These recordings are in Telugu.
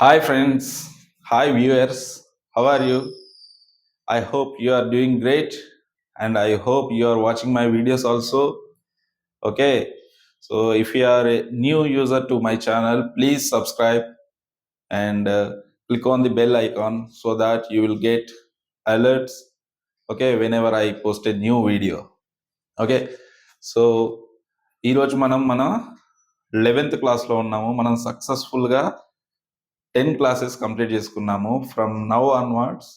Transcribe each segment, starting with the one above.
Hi friends, hi viewers, how are you? I hope you are doing great and I hope you are watching my videos also. Okay, so if you are a new user to my channel, please subscribe and click on the bell icon so that you will get alerts, okay, whenever I post a new video. Okay, so ఈరోజు మన 11th క్లాస్లో ఉన్నాము. మనం సక్సెస్ఫుల్గా 10 క్లాసెస్ కంప్లీట్ చేసుకున్నాము. From now onwards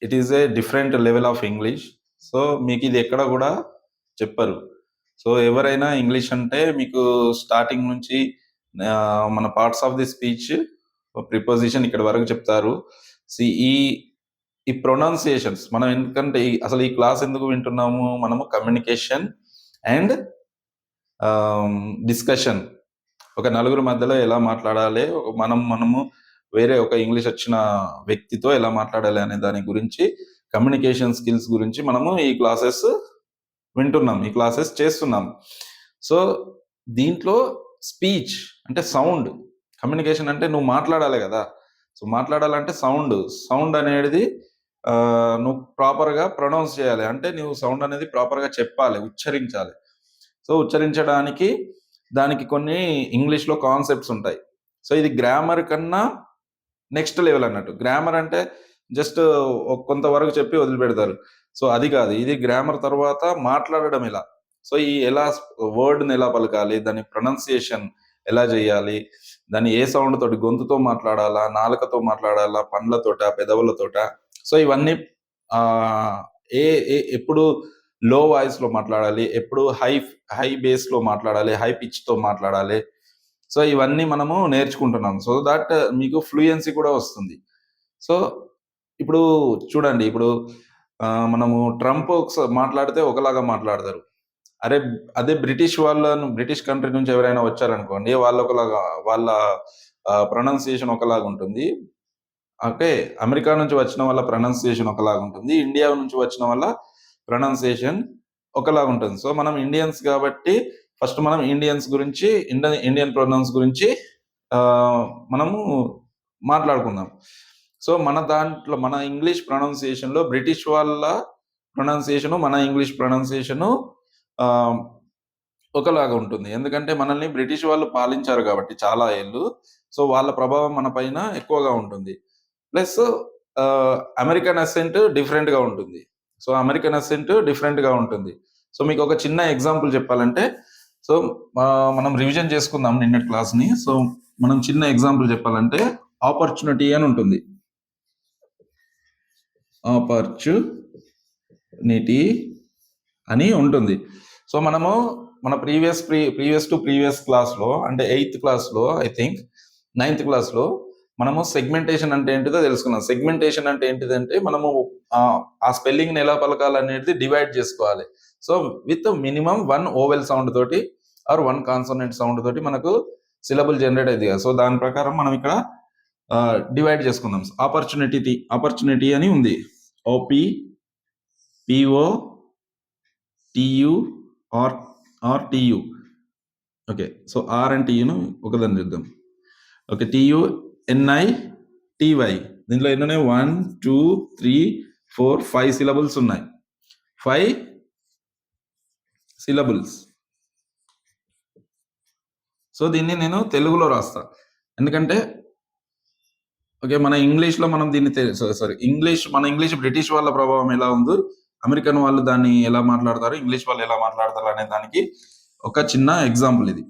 it is a different level of English. So మీకు ఇది ఎక్కడ కూడా చెప్పరు. సో ఎవరైనా ఇంగ్లీష్ అంటే మీకు స్టార్టింగ్ నుంచి మన parts of the speech, preposition ఇక్కడ వరకు చెప్తారు. ఈ ఈ ప్రొనౌన్సియేషన్స్ మనం ఎందుకంటే అసలు ఈ క్లాస్ ఎందుకు వింటున్నాము, మనము కమ్యూనికేషన్ అండ్ డిస్కషన్, ఒక నలుగురు మధ్యలో ఎలా మాట్లాడాలి, మనము వేరే ఒక ఇంగ్లీష్ వచ్చిన వ్యక్తితో ఎలా మాట్లాడాలి అనే దాని గురించి, కమ్యూనికేషన్ స్కిల్స్ గురించి మనము ఈ క్లాసెస్ వింటున్నాం, ఈ క్లాసెస్ చేస్తున్నాం. సో దీంట్లో స్పీచ్ అంటే సౌండ్, కమ్యూనికేషన్ అంటే నువ్వు మాట్లాడాలి కదా. సో మాట్లాడాలంటే సౌండ్ అనేది నువ్వు ప్రాపర్గా ప్రొనౌన్స్ చేయాలి. అంటే నువ్వు సౌండ్ అనేది ప్రాపర్గా చెప్పాలి, ఉచ్చరించాలి. సో ఉచ్చరించడానికి దానికి కొన్ని ఇంగ్లీష్లో కాన్సెప్ట్స్ ఉంటాయి. సో ఇది గ్రామర్ కన్నా నెక్స్ట్ లెవెల్ అన్నట్టు. గ్రామర్ అంటే జస్ట్ కొంతవరకు చెప్పి వదిలిపెడతారు. సో అది కాదు, ఇది గ్రామర్ తర్వాత మాట్లాడడం ఎలా. సో ఈ ఎలా వర్డ్ని ఎలా పలకాలి, దాని ప్రొనౌన్సియేషన్ ఎలా చేయాలి, దాన్ని ఏ సౌండ్ తోటి, గొంతుతో మాట్లాడాలా, నాలుకతో మాట్లాడాలా, పండ్లతోట, పెదవులతోట. సో ఇవన్నీ ఎప్పుడు లో వాయిస్లో మాట్లాడాలి, ఎప్పుడు హై బేస్లో మాట్లాడాలి, హై పిచ్తో మాట్లాడాలి. సో ఇవన్నీ మనము నేర్చుకుంటున్నాం. సో దట్ మీకు ఫ్లూయెన్సీ కూడా వస్తుంది. సో ఇప్పుడు చూడండి, ఇప్పుడు మనము ట్రంప్ మాట్లాడితే ఒకలాగా మాట్లాడతారు. అదే బ్రిటిష్ కంట్రీ నుంచి ఎవరైనా వచ్చారనుకోండి, వాళ్ళ ప్రొనౌన్సియేషన్ ఒకలాగా ఉంటుంది. ఓకే, అమెరికా నుంచి వచ్చిన వాళ్ళ ప్రొనౌన్సియేషన్ ఒకలాగా ఉంటుంది, ఇండియా నుంచి వచ్చిన వాళ్ళ ప్రొనౌన్సియేషన్ ఒకలాగా ఉంటుంది. సో మనం ఇండియన్స్ కాబట్టి ఫస్ట్ మనం ఇండియన్స్ గురించి, ఇండియన్ ప్రొనౌన్స్ గురించి మనము మాట్లాడుకుందాం. సో మన దాంట్లో మన ఇంగ్లీష్ ప్రొనౌన్సియేషన్లో బ్రిటిష్ వాళ్ళ ప్రొనౌన్సియేషను, మన ఇంగ్లీష్ ప్రొనౌన్సియేషను ఒకలాగా ఉంటుంది. ఎందుకంటే మనల్ని బ్రిటిష్ వాళ్ళు పాలించారు కాబట్టి చాలా ఏళ్ళు. సో వాళ్ళ ప్రభావం మన పైన ఎక్కువగా ఉంటుంది. ప్లస్ అమెరికన్ అసెంట్ డిఫరెంట్గా ఉంటుంది. సో అమెరికన్ అసెంట్ డిఫరెంట్గా ఉంటుంది. సో మీకు ఒక చిన్న ఎగ్జాంపుల్ చెప్పాలంటే, సో మనం రివిజన్ చేసుకుందాం నిన్నటి క్లాస్ని. సో మనం చిన్న ఎగ్జాంపుల్ చెప్పాలంటే ఆపర్చునిటీ అని ఉంటుంది. ఆపర్చునిటీ అని ఉంటుంది. సో మనము మన ప్రీవియస్ క్లాస్లో, అంటే 8th క్లాస్లో, ఐ థింక్ 9th క్లాస్లో మనము సెగ్మెంటేషన్ అంటే ఏంటిదో తెలుసుకున్నాం. సెగ్మెంటేషన్ అంటే ఏంటిదంటే మనము ఆ స్పెల్లింగ్ని ఎలా పలకాలనేది డివైడ్ చేసుకోవాలి. So with minimum 1 vowel sound తోటి ఆర్ 1 కాన్సోనెంట్ సౌండ్ తోటి మనకు సిలబుల్ జనరేట్ అయింది కదా. సో దాని ప్రకారం మనం ఇక్కడ డివైడ్ చేసుకుందాం. ఆపర్చునిటీ అని ఉంది. OPPO TU. Okay, so R and టీయును ఒకదాన్ని చూద్దాం. Okay, TUNITY. దీంట్లో ఎన్ని ఉన్నాయి? 1 2 3 4 5 సిలబుల్స్ ఉన్నాయి. 5 సిలబుల్స్. సో దీన్ని నేను తెలుగులో రాస్తా, ఎందుకంటే ఓకే మన ఇంగ్లీష్లో మనం దీన్ని మన ఇంగ్లీష్ బ్రిటిష్ వాళ్ళ ప్రభావం ఎలా ఉందో, అమెరికన్ వాళ్ళు దాన్ని ఎలా మాట్లాడతారు, ఇంగ్లీష్ వాళ్ళు ఎలా మాట్లాడతారు అనే దానికి ఒక చిన్న ఎగ్జాంపుల్ ఇది.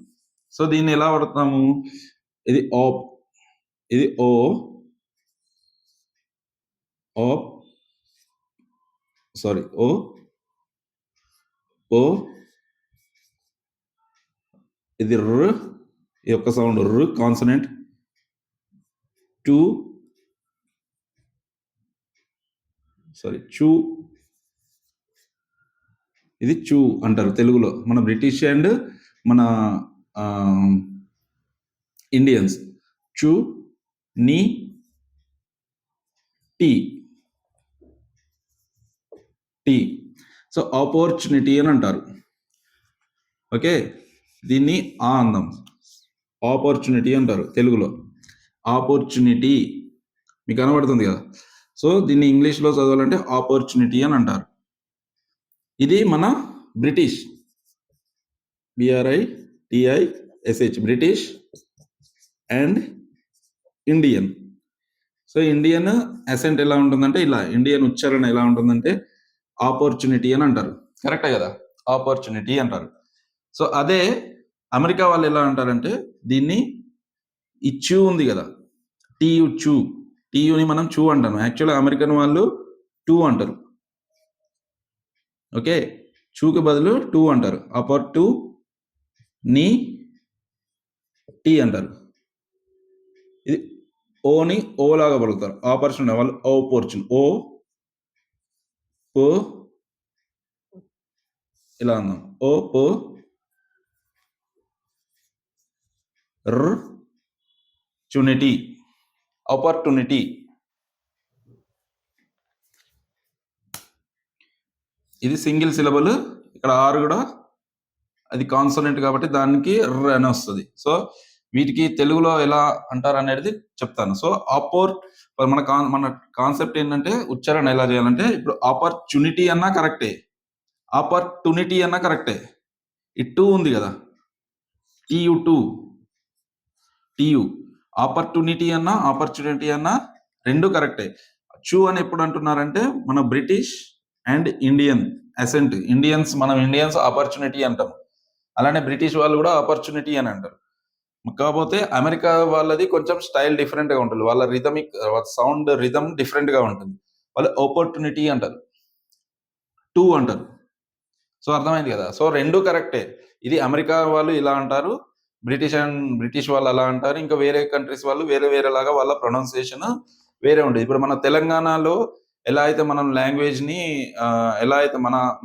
సో దీన్ని ఎలా వాడతాము? ఇది ఓ ఇది ర్, ఈ యొక్క సౌండ్ ర్ కాన్సనెంట్. చూ, ఇది చూ అంటారు తెలుగులో, మన బ్రిటిష్ అండ్ మన ఇండియన్స్. చూ, నీ, టీ. సో ఆపర్చునిటీ అని అంటారు. ఓకే, దీన్ని ఆ అందాం, ఆపర్చునిటీ అంటారు తెలుగులో. ఆపర్చునిటీ మీకు కనబడుతుంది కదా. సో దీన్ని ఇంగ్లీష్లో చదవాలంటే ఆపర్చునిటీ అని అంటారు. ఇది మన British, BRITISH, British and Indian. So Indian accent ఎలా ఉంటుందంటే ఇలా, ఇండియన్ ఉచ్చారణ ఎలా ఉంటుందంటే ఆపర్చునిటీ అని అంటారు. కరెక్టే కదా, ఆపర్చునిటీ అంటారు. సో అదే అమెరికా వాళ్ళు ఎలా అంటారంటే దీన్ని ఈ చూ ఉంది కదా, టీయు చూ, టీయుని మనం చూ అంటాం. యాక్చువల్గా అమెరికన్ వాళ్ళు టూ అంటారు. ఓకే, చూకి బదులు టూ అంటారు. అపర్ టు నీ టీ అంటారు. ఇది ఓని ఓ లాగా పలుకుతారు. ఆపర్చునిటీ వాళ్ళు ఓపర్చున్, ఓ పో ఇలా అన్నాం, ఓ పో ర్ చునిటీ, ఆపర్చునిటీ. ఇది సింగిల్ సిలబుల్, ఇక్కడ ఆరు కూడా అది కాన్సోనెంట్ కాబట్టి దానికి ర్ అని వస్తుంది. సో వీటికి తెలుగులో ఎలా అంటారు అనేది చెప్తాను. సో మన కాన్సెప్ట్ ఏంటంటే ఉచ్చారణ ఎలా చేయాలంటే, ఇప్పుడు ఆపర్చునిటీ అన్నా కరెక్టే, ఆపర్చునిటీ అన్నా కరెక్టే. ఈ టూ ఉంది కదా, టీయు టూ, టీయు, ఆపర్చునిటీ అన్నా ఆపర్చునిటీ అన్నా రెండు కరెక్టే. చూ అని ఎప్పుడు అంటున్నారంటే మన British and Indian accent, Indians, మనం ఇండియన్స్ ఆపర్చునిటీ అంటాం, అలానే బ్రిటిష్ వాళ్ళు కూడా ఆపర్చునిటీ అని అంటారు. కాకపోతే అమెరికా వాళ్ళది కొంచెం స్టైల్ డిఫరెంట్ గా ఉంటుంది, వాళ్ళ రిథమిక్ సౌండ్ రిథమ్ డిఫరెంట్ గా ఉంటుంది. వాళ్ళు ఆపర్చునిటీ అంటారు, టూ అంటారు. సో అర్థమైంది కదా. సో రెండు కరెక్టే. ఇది అమెరికా వాళ్ళు ఇలా అంటారు, బ్రిటిష్ వాళ్ళు అలా అంటారు, ఇంకా వేరే కంట్రీస్ వాళ్ళు వేరే వేరేలాగా వాళ్ళ ప్రొనౌన్సియేషన్ వేరే ఉంటుంది. ఇప్పుడు మన తెలంగాణలో ఎలా అయితే మనం లాంగ్వేజ్ ని ఎలా అయితే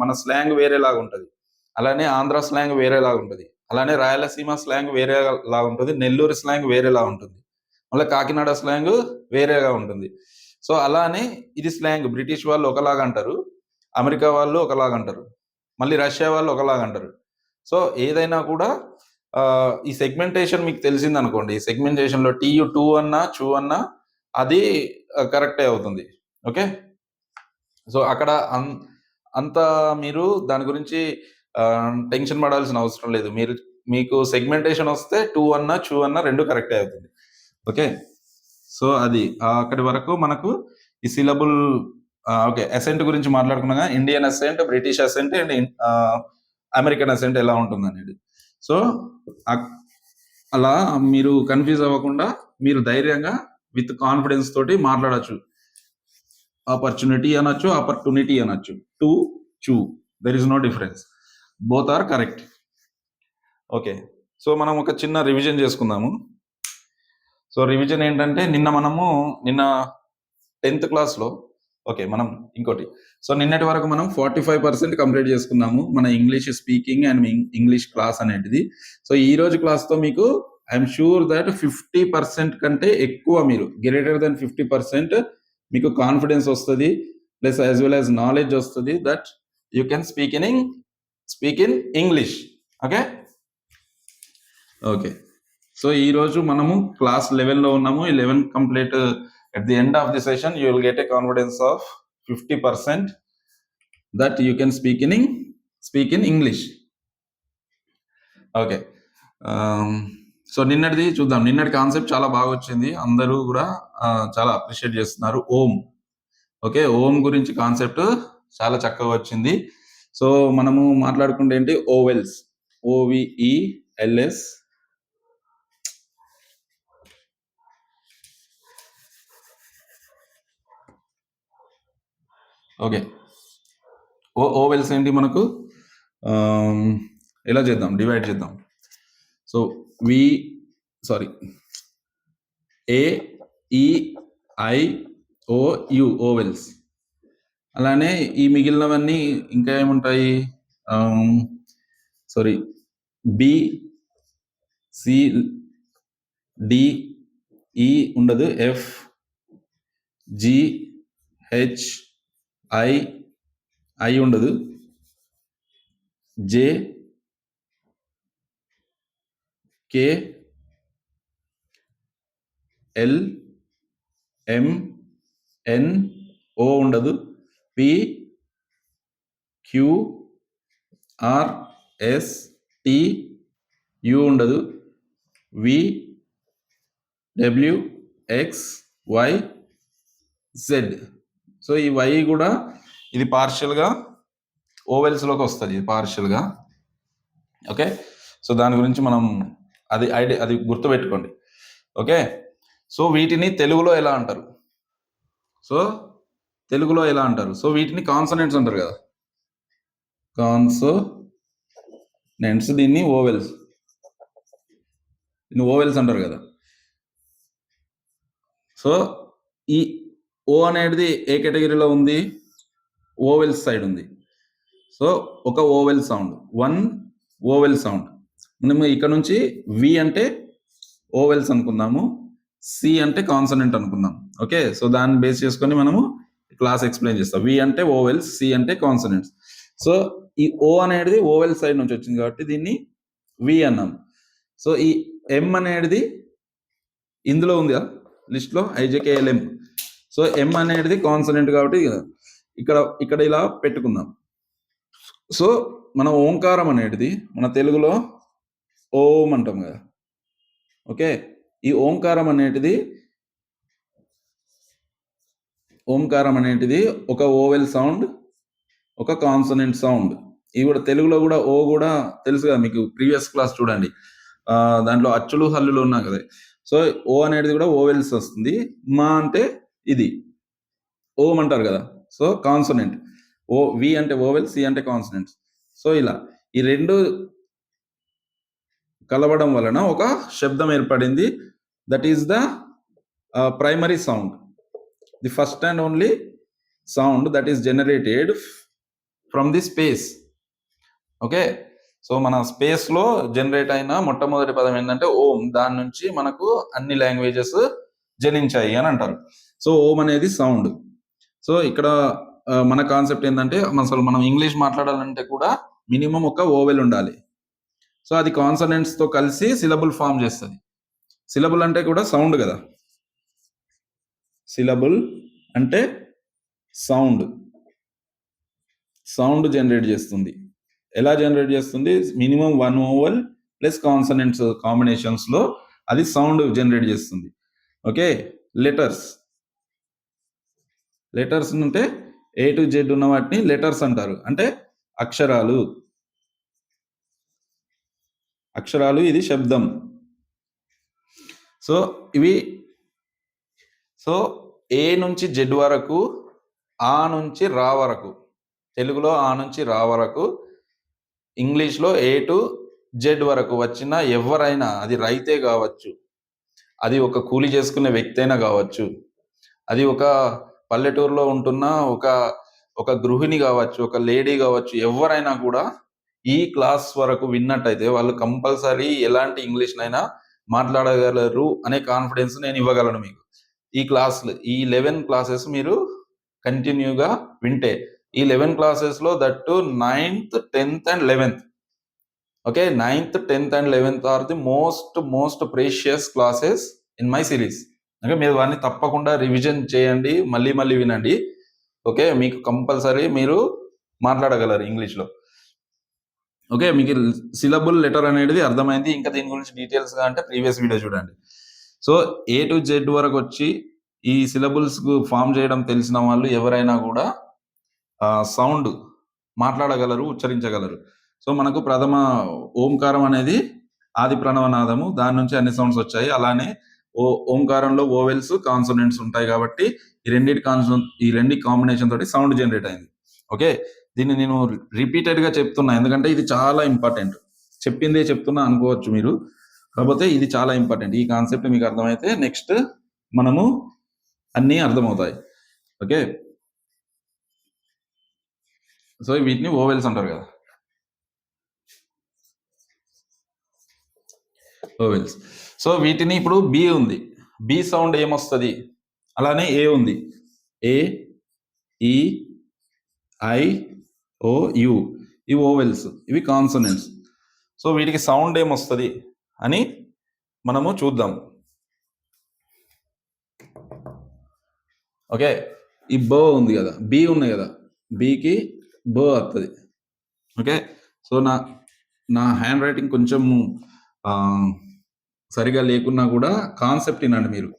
మన స్లాంగ్ వేరేలాగా ఉంటుంది, అలానే ఆంధ్ర స్లాంగ్ వేరేలాగా ఉంటుంది, అలానే రాయలసీమ స్లాంగ్ వేరేలా ఉంటుంది, నెల్లూరు స్లాంగ్ వేరేలా ఉంటుంది, మళ్ళీ కాకినాడ స్లాంగ్ వేరేగా ఉంటుంది. సో అలానే ఇది స్లాంగ్ బ్రిటిష్ వాళ్ళు ఒకలాగా అంటారు, అమెరికా వాళ్ళు ఒకలాగా అంటారు, మళ్ళీ రష్యా వాళ్ళు ఒకలాగా అంటారు. సో ఏదైనా కూడా ఈ సెగ్మెంటేషన్ మీకు తెలిసింది అనుకోండి, ఈ సెగ్మెంటేషన్లో టీయు టూ అన్నా చూ అన్నా అది కరెక్టే అవుతుంది. ఓకే, సో అక్కడ అంత మీరు దాని గురించి టెన్షన్ పడాల్సిన అవసరం లేదు. మీకు సెగ్మెంటేషన్ వస్తే టూ అన్నా చూ అన్నా రెండు కరెక్టే అవుతుంది. ఓకే, సో అది అక్కడి వరకు మనకు ఈ సిలబుల్. ఓకే, అసెంట్ గురించి మాట్లాడుకున్నాగా, Indian accent, British accent and American accent ఎలా ఉంటుంది అనేది. సో అలా మీరు కన్ఫ్యూజ్ అవ్వకుండా మీరు ధైర్యంగా విత్ కాన్ఫిడెన్స్ తోటి మాట్లాడచ్చు. ఆపర్చునిటీ అనొచ్చు, ఆపర్చునిటీ అనొచ్చు, టు చూ, there is no difference, both are correct. Okay, so మనం ఒక చిన్న రివిజన్ చేసుకుందాము. సో రివిజన్ ఏంటంటే నిన్న 10th క్లాస్లో, ఓకే మనం ఇంకోటి, సో నిన్నటి వరకు మనం 45% కంప్లీట్ చేసుకున్నాము మన English speaking and English class అనేది. సో ఈ రోజు క్లాస్తో మీకు ఐఎమ్ షూర్ దట్ 50% కంటే ఎక్కువ, మీరు గ్రేటర్ దెన్ 50% మీకు కాన్ఫిడెన్స్ వస్తుంది, plus as well as knowledge వస్తుంది that you can speak in English. Okay okay, so ఈ రోజు మనము క్లాస్ 11లో ఉన్నాము. ఈ 11 complete. At the end of the session, you will get a confidence of 50% that you can speak in English. Okay, so నిన్నటిది చూద్దాం. నిన్నటి కాన్సెప్ట్ చాలా బాగా వచ్చింది, అందరూ కూడా చాలా అప్రిషియేట్ చేస్తున్నారు. ఓం, ఓకే, ఓం గురించి కాన్సెప్ట్ చాలా చక్కగా వచ్చింది. సో మనము మాట్లాడుకుంటే ఏంటి, ఓవెల్స్, OVELS, ఓకే, ఓవెల్స్ ఏంటి మనకు, ఎలా చేద్దాం, డివైడ్ చేద్దాం. So AEIOU vowels. అలానే ఈ మిగిలినవన్నీ ఇంకా ఏముంటాయి, BCDE ఉండదు, FGHI ఉండదు, JKLMNO ఎల్, ఎం, ఎన్, ఓ ఉండదు, P, Q, R, S, T, U ఉండదు, V, W, X, Y, Z. So ఈ వై కూడా ఇది పార్షియల్గా ఓవెల్స్లోకి వస్తుంది, ఇది పార్షియల్గా. ఓకే, సో దాని గురించి మనం అది గుర్తుపెట్టుకోండి. ఓకే, సో వీటిని తెలుగులో ఎలా అంటారు? సో వీటిని కాన్సనెంట్స్ అంటారు కదా, కాన్సోనెంట్స్. దీన్ని ఓవెల్స్ అంటారు కదా. సో ఈ ఓ అనేది ఏ కేటగిరీలో ఉంది? ఓవెల్స్ సైడ్ ఉంది. సో ఒక vowel sound, one vowel sound. మనము ఇక్కడ నుంచి వి అంటే ఓవెల్స్ అనుకుందాము, సి అంటే కాన్సనెంట్ అనుకుందాం. ఓకే, సో దాన్ని బేస్ చేసుకొని మనము క్లాస్ ఎక్స్ప్లెయిన్ చేస్తాం. వి అంటే ఓవెల్స్, సి అంటే కాన్సనెంట్స్. సో ఈ ఓ అనేది ఓవెల్ సైడ్ నుంచి వచ్చింది కాబట్టి దీన్ని వి అన్నాం. సో ఈ ఎం అనేది ఇందులో ఉంది కదా లిస్ట్లో, ఐజేకేఎల్ఎం. సో ఎం అనేది కాన్సనెంట్ కాబట్టి ఇక్కడ ఇలా పెట్టుకుందాం. సో మన ఓంకారం అనేది మన తెలుగులో ఓం అంటాం కదా. ఓకే, ఈ ఓంకారం అనేటిది ఒక ఓవెల్ సౌండ్, ఒక కాన్సనెంట్ సౌండ్. ఇవి కూడా తెలుగులో కూడా ఓ కూడా తెలుసు కదా మీకు, ప్రీవియస్ క్లాస్ చూడండి, దాంట్లో అచ్చులు హల్లులు ఉన్నా కదా. సో ఓ అనేది కూడా ఓవెల్స్ వస్తుంది. మా అంటే ఇది ఓం అంటారు కదా, సో కాన్సనెంట్. ఓ, వి అంటే ఓవెల్, సి అంటే కాన్సనెంట్స్. సో ఇలా ఈ రెండు కలవడం వలన ఒక శబ్దం ఏర్పడింది. That is the primary sound, the first and only sound that is generated from the space. Okay, so మన స్పేస్లో జనరేట్ అయిన మొట్టమొదటి పదం ఏంటంటే ఓం. దాని నుంచి మనకు అన్ని లాంగ్వేజెస్ జనించాయి అని అంటారు. సో ఓం అనేది సౌండ్. సో ఇక్కడ మన కాన్సెప్ట్ ఏంటంటే అసలు మనం ఇంగ్లీష్ మాట్లాడాలంటే కూడా మినిమం ఒక ఓవెల్ ఉండాలి. సో అది కాన్సనెంట్స్తో కలిసి సిలబుల్ ఫామ్ చేస్తుంది. సిలబుల్ అంటే కూడా సౌండ్ కదా, సిలబుల్ అంటే సౌండ్ జనరేట్ చేస్తుంది. ఎలా జనరేట్ చేస్తుంది? Minimum one vowel plus consonants కాంబినేషన్స్లో అది సౌండ్ జనరేట్ చేస్తుంది. ఓకే, లెటర్స్ అంటే ఏ టు జెడ్ ఉన్న వాటిని లెటర్స్ అంటారు, అంటే అక్షరాలు. ఇది శబ్దం. సో ఏ నుంచి జెడ్ వరకు, ఆ నుంచి రా వరకు, తెలుగులో ఆ నుంచి రా వరకు, ఇంగ్లీష్లో ఏ టు జెడ్ వరకు వచ్చిన ఎవరైనా, అది రైతే కావచ్చు, అది ఒక కూలి చేసుకునే వ్యక్తి అయినా కావచ్చు, అది ఒక పల్లెటూరులో ఉంటున్న ఒక గృహిణి కావచ్చు, ఒక లేడీ కావచ్చు, ఎవరైనా కూడా ఈ క్లాస్ వరకు విన్నట్టయితే వాళ్ళు కంపల్సరీ ఎలాంటి ఇంగ్లీష్నైనా మాట్లాడగలరు అనే కాన్ఫిడెన్స్ నేను ఇవ్వగలను మీకు. ఈ 11 క్లాసెస్ మీరు కంటిన్యూగా వింటే, ఈ 11 క్లాసెస్లో that 9th, 10th and 11th. Okay, 9th, 10th and 11th are the most precious classes in my series. Okay, మీరు వాటిని తప్పకుండా రివిజన్ చేయండి, మళ్ళీ వినండి. ఓకే, మీకు కంపల్సరీ మీరు మాట్లాడగలరు ఇంగ్లీష్లో. ఓకే, మీకు సిలబుల్ లెటర్ అనేది అర్థమైంది. ఇంకా దీని గురించి డీటెయిల్స్గా అంటే ప్రీవియస్ వీడియో చూడండి. సో ఏ టు జెడ్ వరకు వచ్చి ఈ సిలబుల్స్ ఫామ్ చేయడం తెలిసిన వాళ్ళు ఎవరైనా కూడా సౌండ్ మాట్లాడగలరు, ఉచ్చరించగలరు. సో మనకు ప్రథమ ఓంకారం అనేది ఆది ప్రణవనాదము, దాని నుంచి అన్ని సౌండ్స్ వచ్చాయి. అలానే ఓంకారంలో ఓవెల్స్, కాన్సోనెంట్స్ ఉంటాయి కాబట్టి ఈ రెండింటి కాంబినేషన్ తోటి సౌండ్ జనరేట్ అయింది. ఓకే, దీన్ని నేను రిపీటెడ్గా చెప్తున్నా ఎందుకంటే ఇది చాలా ఇంపార్టెంట్. చెప్పిందే చెప్తున్నా అనుకోవచ్చు మీరు, కాకపోతే ఇది చాలా ఇంపార్టెంట్. ఈ కాన్సెప్ట్ మీకు అర్థమైతే నెక్స్ట్ మనము అన్నీ అర్థమవుతాయి. ఓకే, సో వీటిని ఓవెల్స్ అంటారు కదా, ఓవెల్స్. సో వీటిని ఇప్పుడు బి ఉంది, బి సౌండ్ ఏమొస్తుంది? అలానే ఏ ఉంది, ఏ, ఈ, ఐ, ఓ, యు, ఇవి ఓవెల్స్, ఇవి కాన్సోనెంట్స్. సో వీటికి సౌండ్ ఏమొస్తుంది అని మనము చూద్దాం. ఓకే, ఈ బ ఉంది కదా, బి ఉన్నాయి కదా, బికి బ వస్తుంది. ఓకే, సో నా హ్యాండ్ రైటింగ్ కొంచెం సరిగా లేకున్నా కూడా కాన్సెప్ట్ వినండి, మీరు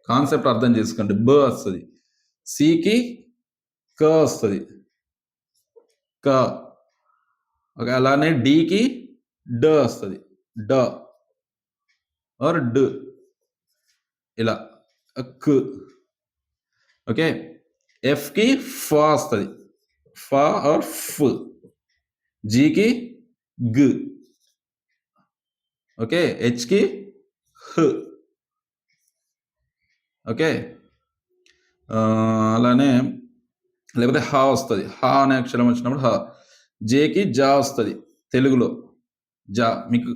కాన్సెప్ట్ అర్థం చేసుకోండి. బ వస్తుంది, సికి క వస్తుంది, క. ఓకే, అలానే డికి డ వస్తుంది, డ ఆర్ డ్, ఇలా క్. ఓకే, ఎఫ్కి ఫ వస్తుంది, ఫ ఆర్ ఫ్. జీకి గ్. ఓకే, హెచ్కి హ్. ఓకే, అలానే లేకపోతే హ వస్తుంది, హ అనే అక్షరం వచ్చినప్పుడు హ. జేకి జా వస్తుంది తెలుగులో, జా. మీకు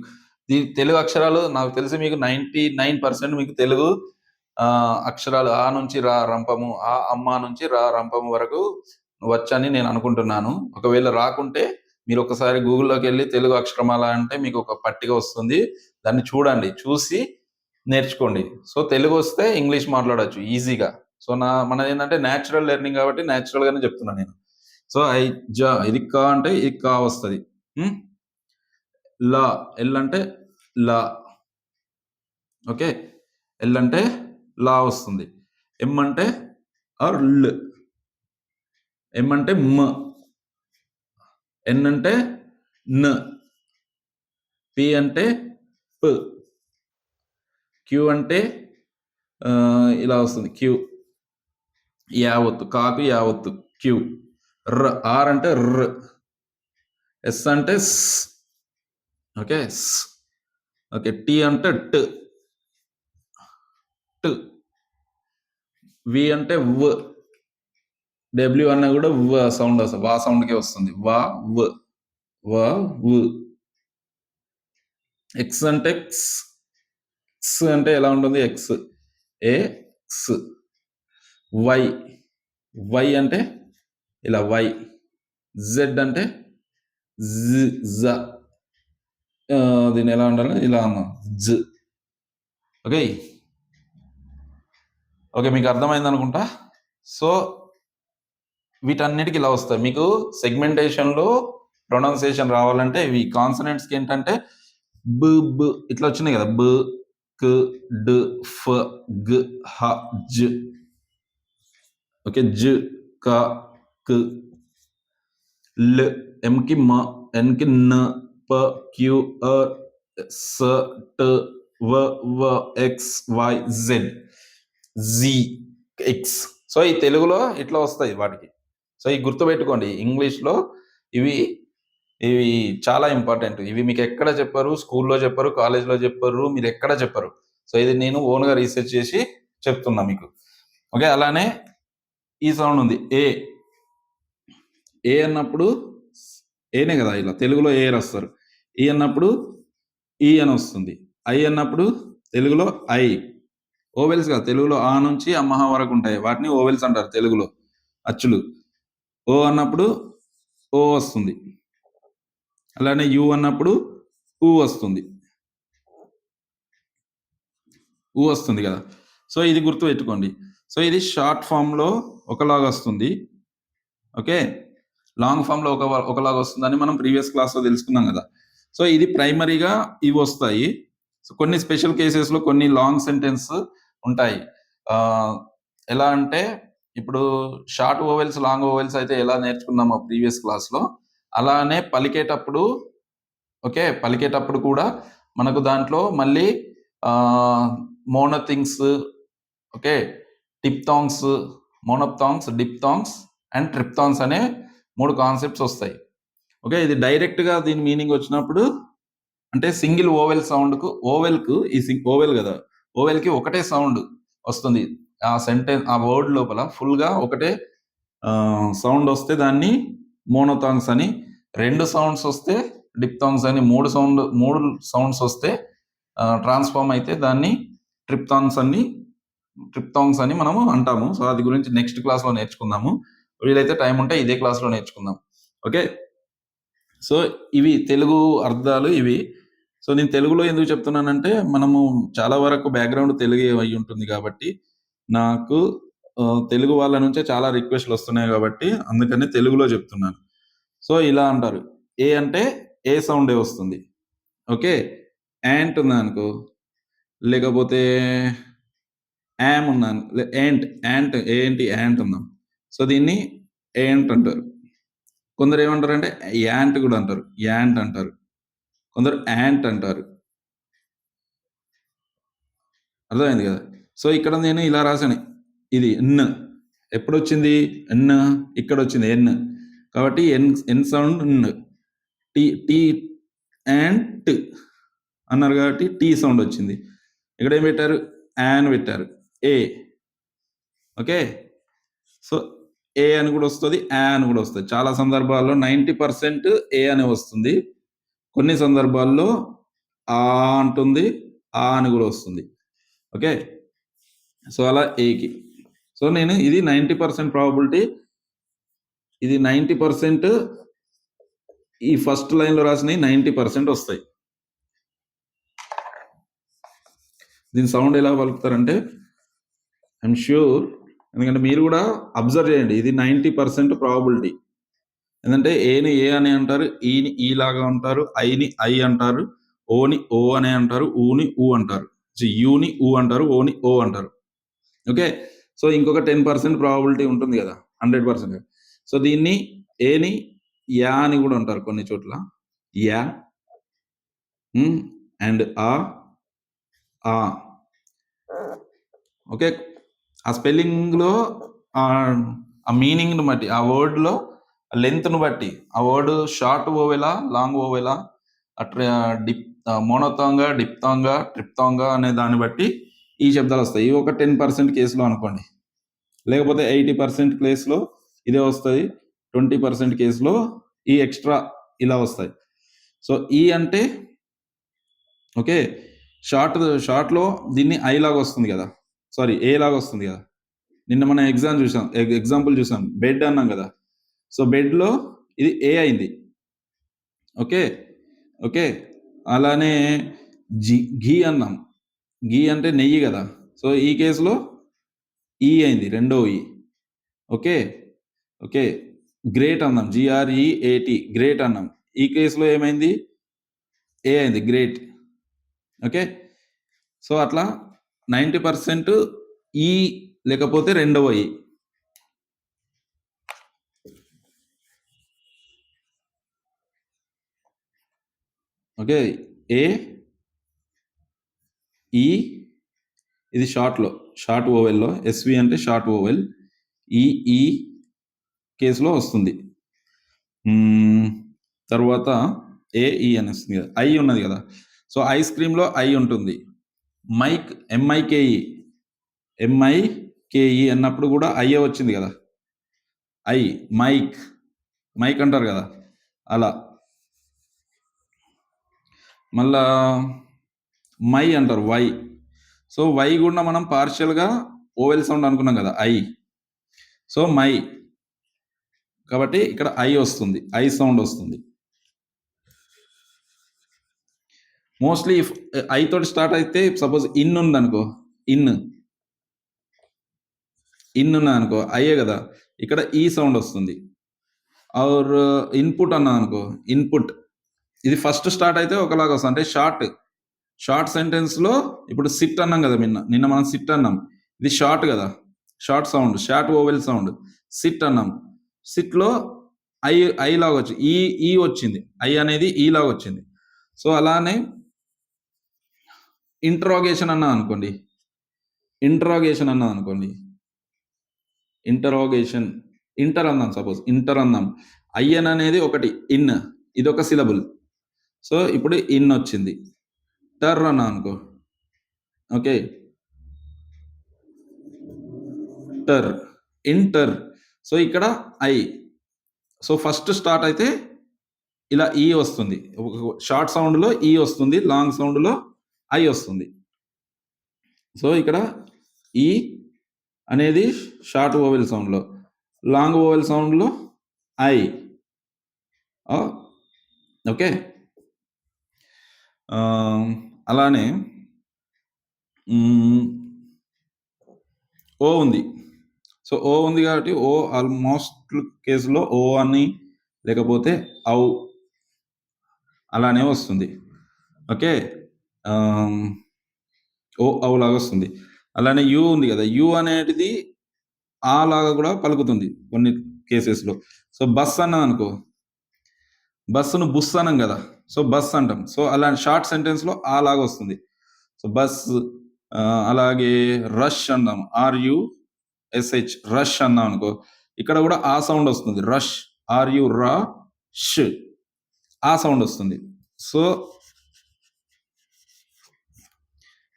ఈ తెలుగు అక్షరాలు నాకు తెలిసి మీకు 99% మీకు తెలుగు అక్షరాలు ఆ నుంచి రా రంపము, ఆ అమ్మ నుంచి రా రంపము వరకు వచ్చని నేను అనుకుంటున్నాను. ఒకవేళ రాకుంటే మీరు ఒకసారి గూగుల్లోకి వెళ్ళి తెలుగు అక్షరమాల అంటే మీకు ఒక పట్టిక వస్తుంది, దాన్ని చూడండి, చూసి నేర్చుకోండి. సో తెలుగు వస్తే ఇంగ్లీష్ మాట్లాడచ్చు ఈజీగా. సో మనది ఏంటంటే న్యాచురల్ లెర్నింగ్ కాబట్టి న్యాచురల్ గానే చెప్తున్నాను నేను. సో ఇది కా అంటే ఇది కా వస్తుంది. లా, ఎల్ అంటే లా. ఓకే, ఎల్ అంటే లా వస్తుంది. ఎం అంటే ఆర్ ల్, ఎం అంటే మ, ఎన్ అంటే న, పి అంటే ప, క్యూ అంటే ఇలా వస్తుంది, క్యూ. యావత్తు, కాకు యావత్తు, క్యూ. ర్, ఆర్ అంటే ర్, ఎస్ అంటే స్. ఓకే, స్. ఓకే, టీ అంటే ట్, ట్. వి అంటే వ్, డబ్ల్యూ అన్నా కూడా వ సౌండ్ వస్తుంది, వా సౌండ్కే వస్తుంది, వా వ్, వా వ్. ఎక్స్ అంటే క్స్, క్స్ అంటే ఎలా ఉంటుంది, ఎక్స్, ఏ క్స్. వై, వై అంటే ఇలా వై. జెడ్ అంటే జ, దీన్ని ఎలా ఉండాలి, ఇలా అన్నాం, జ. ఓకే, ఓకే, మీకు అర్థమైంది అనుకుంటా. సో వీటన్నిటికి ఇలా వస్తాయి. మీకు సెగ్మెంటేషన్లో ప్రొనౌన్సియేషన్ రావాలంటే ఇవి కాన్సనెంట్స్కి ఏంటంటే బ బ ఇట్లా వచ్చినాయి కదా, బ క డ్ ఫ గ హ జ. ఓకే, జ క క. ల్, ఎంకి మ, ఎన్కి న, ప క్యూ ఆర్ స ట వ వ X Y Z G X. So ఈ తెలుగులో ఇట్లా వస్తాయి వాటికి. సో ఈ గుర్తుపెట్టుకోండి, ఇంగ్లీష్లో ఇవి ఇవి చాలా ఇంపార్టెంట్. ఇవి మీకు ఎక్కడ చెప్పరు, స్కూల్లో చెప్పరు, కాలేజ్లో చెప్పరు, మీరు ఎక్కడ చెప్పరు. సో ఇది నేను ఓన్గా రీసెర్చ్ చేసి చెప్తున్నా మీకు. ఓకే, అలానే ఈ సౌండ్ ఉంది, ఏ. ఏ అన్నప్పుడు ఏనే కదా, ఇలా తెలుగులో ఏ రాస్తారు. ఈ అన్నప్పుడు ఈ అని వస్తుంది. ఐ అన్నప్పుడు తెలుగులో ఐ. ఓవెల్స్ కదా, తెలుగులో ఆ నుంచి అమ్మహ వరకు ఉంటాయి, వాటిని ఓవెల్స్ అంటారు తెలుగులో, అచ్చులు. ఓ అన్నప్పుడు ఓ వస్తుంది. అలానే యు అన్నప్పుడు ఊ వస్తుంది, ఊ వస్తుంది కదా. సో ఇది గుర్తు పెట్టుకోండి. సో ఇది షార్ట్ ఫామ్లో ఒకలాగా వస్తుంది. ఓకే, లాంగ్ ఫామ్లో ఒకలాగా వస్తుందని మనం ప్రీవియస్ క్లాస్లో తెలుసుకున్నాం కదా. సో ఇది ప్రైమరీగా ఇవి వస్తాయి. సో కొన్ని స్పెషల్ కేసెస్లో కొన్ని లాంగ్ సెంటెన్స్ ఉంటాయి. ఎలా అంటే ఇప్పుడు షార్ట్ ఓవెల్స్, లాంగ్ ఓవెల్స్ అయితే ఎలా నేర్చుకున్నామో ప్రీవియస్ క్లాస్లో, అలానే పలికేటప్పుడు, ఓకే, పలికేటప్పుడు కూడా మనకు దాంట్లో మళ్ళీ మోనోథింగ్స్, ఓకే, టిప్థాంగ్స్, మోనోప్థాంగ్స్, డిప్థాంగ్స్ అండ్ ట్రిప్థాంగ్స్ అనే 3 కాన్సెప్ట్స్ వస్తాయి. ఓకే, ఇది డైరెక్ట్గా దీని మీనింగ్ వచ్చినప్పుడు అంటే సింగిల్ ఓవెల్ సౌండ్కు, ఓవెల్కు ఈ ఓవెల్ కదా, ఓవెల్కి ఒకటే సౌండ్ వస్తుంది ఆ సెంటెన్స్, ఆ వర్డ్ లోపల ఫుల్గా ఒకటే సౌండ్ వస్తే దాన్ని మోనోథాంగ్స్ అని, 2 సౌండ్స్ వస్తే డిప్థాంగ్స్ అని, 3 సౌండ్స్ వస్తే ట్రాన్స్ఫార్మ్ అయితే దాన్ని ట్రిప్థాంగ్స్ అని మనము అంటాము. సో అది గురించి నెక్స్ట్ క్లాస్లో నేర్చుకుందాము, వీలైతే టైం ఉంటే ఇదే క్లాస్లో నేర్చుకుందాం. ఓకే, సో ఇవి తెలుగు అర్థాలు ఇవి. సో నేను తెలుగులో ఎందుకు చెప్తున్నానంటే మనము చాలా వరకు బ్యాక్గ్రౌండ్ తెలుగు అయి ఉంటుంది కాబట్టి నాకు తెలుగు వాళ్ళ నుంచే చాలా రిక్వెస్ట్లు వస్తున్నాయి కాబట్టి అందుకని తెలుగులో చెప్తున్నాను. సో ఇలా అంటారు. ఏ అంటే ఏ సౌండే వస్తుంది. ఓకే. యాంట్ ఉందనుకో, లేకపోతే యామ్ ఉన్నాను, యాంట్ ఏంటి యాంట్ ఉందాం. సో దీన్ని యాంట్ అంటారు. కొందరు ఏమంటారంటే యాంట్ కూడా అంటారు. యాంట్ అంటారు. కొందరు యాంట్ అంటారు. అర్థమైంది కదా. సో ఇక్కడ నేను ఇలా రాశాను. ఇది ఎన్ ఎప్పుడొచ్చింది ఎన్, ఇక్కడ వచ్చింది ఎన్, కాబట్టి N sound N. T T and ట్ అన్నారు కాబట్టి టీ సౌండ్ వచ్చింది. ఇక్కడ ఏం పెట్టారు, యాన్ పెట్టారు, ఏ. ఓకే. సో ఏ అని కూడా వస్తుంది, యా అని కూడా వస్తుంది. చాలా సందర్భాల్లో 90% ఏ అనే వస్తుంది. కొన్ని సందర్భాల్లో ఆ అంటుంది, ఆ అని కూడా వస్తుంది. ఓకే. సో అలా ఏకి. సో నేను ఇది 90% ప్రాబబిలిటీ, ఇది 90%, ఈ ఫస్ట్ లైన్లో రాసినవి 90% వస్తాయి. దీని సౌండ్ ఎలా పలుకుతారంటే ఐఎమ్ ష్యూర్, ఎందుకంటే మీరు కూడా అబ్జర్వ్ చేయండి, ఇది 90% ప్రాబబిలిటీ. ఎందుకంటే ఏని ఏ అని అంటారు, ఈని ఈ లాగా అంటారు, ఐని ఐ అంటారు, ఓని ఓ అనే అంటారు, ఊని ఊ అంటారు, యూని ఊ అంటారు, ఓని ఓ అంటారు. ఓకే. సో ఇంకొక 10% ప్రాబబిలిటీ ఉంటుంది కదా, 100%. సో దీన్ని ఏని యా అని కూడా అంటారు కొన్ని చోట్ల, యా అండ్ ఆ. ఓకే. ఆ స్పెల్లింగ్లో ఆ మీనింగ్ను బట్టి, ఆ వర్డ్లో లెంత్ను బట్టి, ఆ వర్డ్ షార్ట్ ఓవెలా లాంగ్ ఓవెలా, అట్లా మోనోతాంగా డిప్తాంగా ట్రిప్తాంగా అనే దాన్ని బట్టి ఈ శబ్దాలు వస్తాయి. ఇవి ఒక 10% కేసులో అనుకోండి, లేకపోతే 80% కేసులో ఇదే వస్తుంది, 20% కేసులో ఈ ఎక్స్ట్రా ఇలా వస్తాయి. సో ఈ అంటే ఓకే, షార్ట్లో దీన్ని ఐ లాగా వస్తుంది కదా, సారీ ఏ లాగా వస్తుంది కదా. నిన్న మనం ఎగ్జాంపుల్ చూసాం, బెడ్ అన్నాం కదా. సో బెడ్లో ఇది ఏ అయింది. ఓకే. ఓకే. అలానే ఘీ అన్నాం, ఘీ అంటే నెయ్యి కదా. సో ఈ కేసులో ఈ అయింది, రెండో ఈ. ఓకే. ఓకే. గ్రేట్ అన్నాం, GREAT, గ్రేట్ అన్నాం. ఈ కేసులో ఏమైంది, ఏ అయింది, గ్రేట్. ఓకే. సో అట్లా 90% ఈ లేకపోతే రెండవ ఈ. ఓకే. ఏ ఈ, ఇది షార్ట్ ఓవెల్లో, ఎస్వి అంటే షార్ట్ ఓవెల్, ఈ కేసులో వస్తుంది. తర్వాత ఏఈ అని వస్తుంది కదా, ఐ ఉన్నది కదా. సో ఐస్ క్రీమ్లో ఐ ఉంటుంది. మైక్ ఎంఐకేఈ అన్నప్పుడు కూడా ఐఏ వచ్చింది కదా, ఐ మైక్ అంటారు కదా అలా. మళ్ళా మై అంటారు, వై. సో వై కూడా మనం పార్షియల్గా ఓవెల్ సౌండ్ అనుకున్నాం కదా, ఐ. సో మై, కాబట్టి ఇక్కడ ఐ వస్తుంది, ఐ సౌండ్ వస్తుంది. మోస్ట్లీ ఐ తోటి స్టార్ట్ అయితే, సపోజ్ ఇన్ ఉందనుకో, ఇన్ ఉన్నదనుకో, అయ్యే కదా, ఇక్కడ ఈ సౌండ్ వస్తుంది. ఆర్ ఇన్పుట్ అన్నా అనుకో, ఇన్పుట్, ఇది ఫస్ట్ స్టార్ట్ అయితే ఒకలాగా వస్తుంది, అంటే షార్ట్ సెంటెన్స్లో. ఇప్పుడు సిట్ అన్నాం కదా, నిన్న మనం సిట్ అన్నాం, ఇది షార్ట్ కదా, short sound, short vowel sound. SIT అన్నాం, సిట్లో ఐ లాగా వచ్చింది, ఈ వచ్చింది, ఐ అనేది ఈ లాగా వచ్చింది. సో అలానే ఇంటరాగేషన్ అన్నా అనుకోండి, ఇంటర్ అన్నాం, సపోజ్ ఇంటర్ అన్నాం, ఐఎన్ అనేది ఒకటి, ఇన్, ఇది ఒక సిలబుల్. సో ఇప్పుడు ఇన్ వచ్చింది. టర్ అన్నా అనుకో, ఓకే, ఇంటర్. సో ఇక్కడ ఐ. సో ఫస్ట్ స్టార్ట్ అయితే ఇలా ఈ వస్తుంది, షార్ట్ సౌండ్లో ఈ వస్తుంది, లాంగ్ సౌండ్లో ఐ వస్తుంది. సో ఇక్కడ ఈ అనేది షార్ట్ ఓవెల్ సౌండ్లో, లాంగ్ ఓవెల్ సౌండ్లో ఐ. ఓకే. అలానే ఓ ఉంది, సో ఓ ఉంది కాబట్టి ఓ ఆల్మోస్ట్ కేసులో ఓ అని లేకపోతే ఔ అలానే వస్తుంది. ఓకే. ఓ ఔ లాగా వస్తుంది. అలానే యు ఉంది కదా, యు అనేటిది ఆ లాగా కూడా పలుకుతుంది కొన్ని కేసెస్లో. సో బస్ అన్నాం అనుకో, బస్సును బుస్ అనం కదా, సో బస్ అంటాం. సో అలాంటి షార్ట్ సెంటెన్స్లో ఆ లాగా వస్తుంది. So bus. అలాగే రష్ అన్నాం, RUSH రష్ అన్నాం అనుకో, ఇక్కడ కూడా ఆ సౌండ్ వస్తుంది. రష్, RU ఆ సౌండ్ వస్తుంది. సో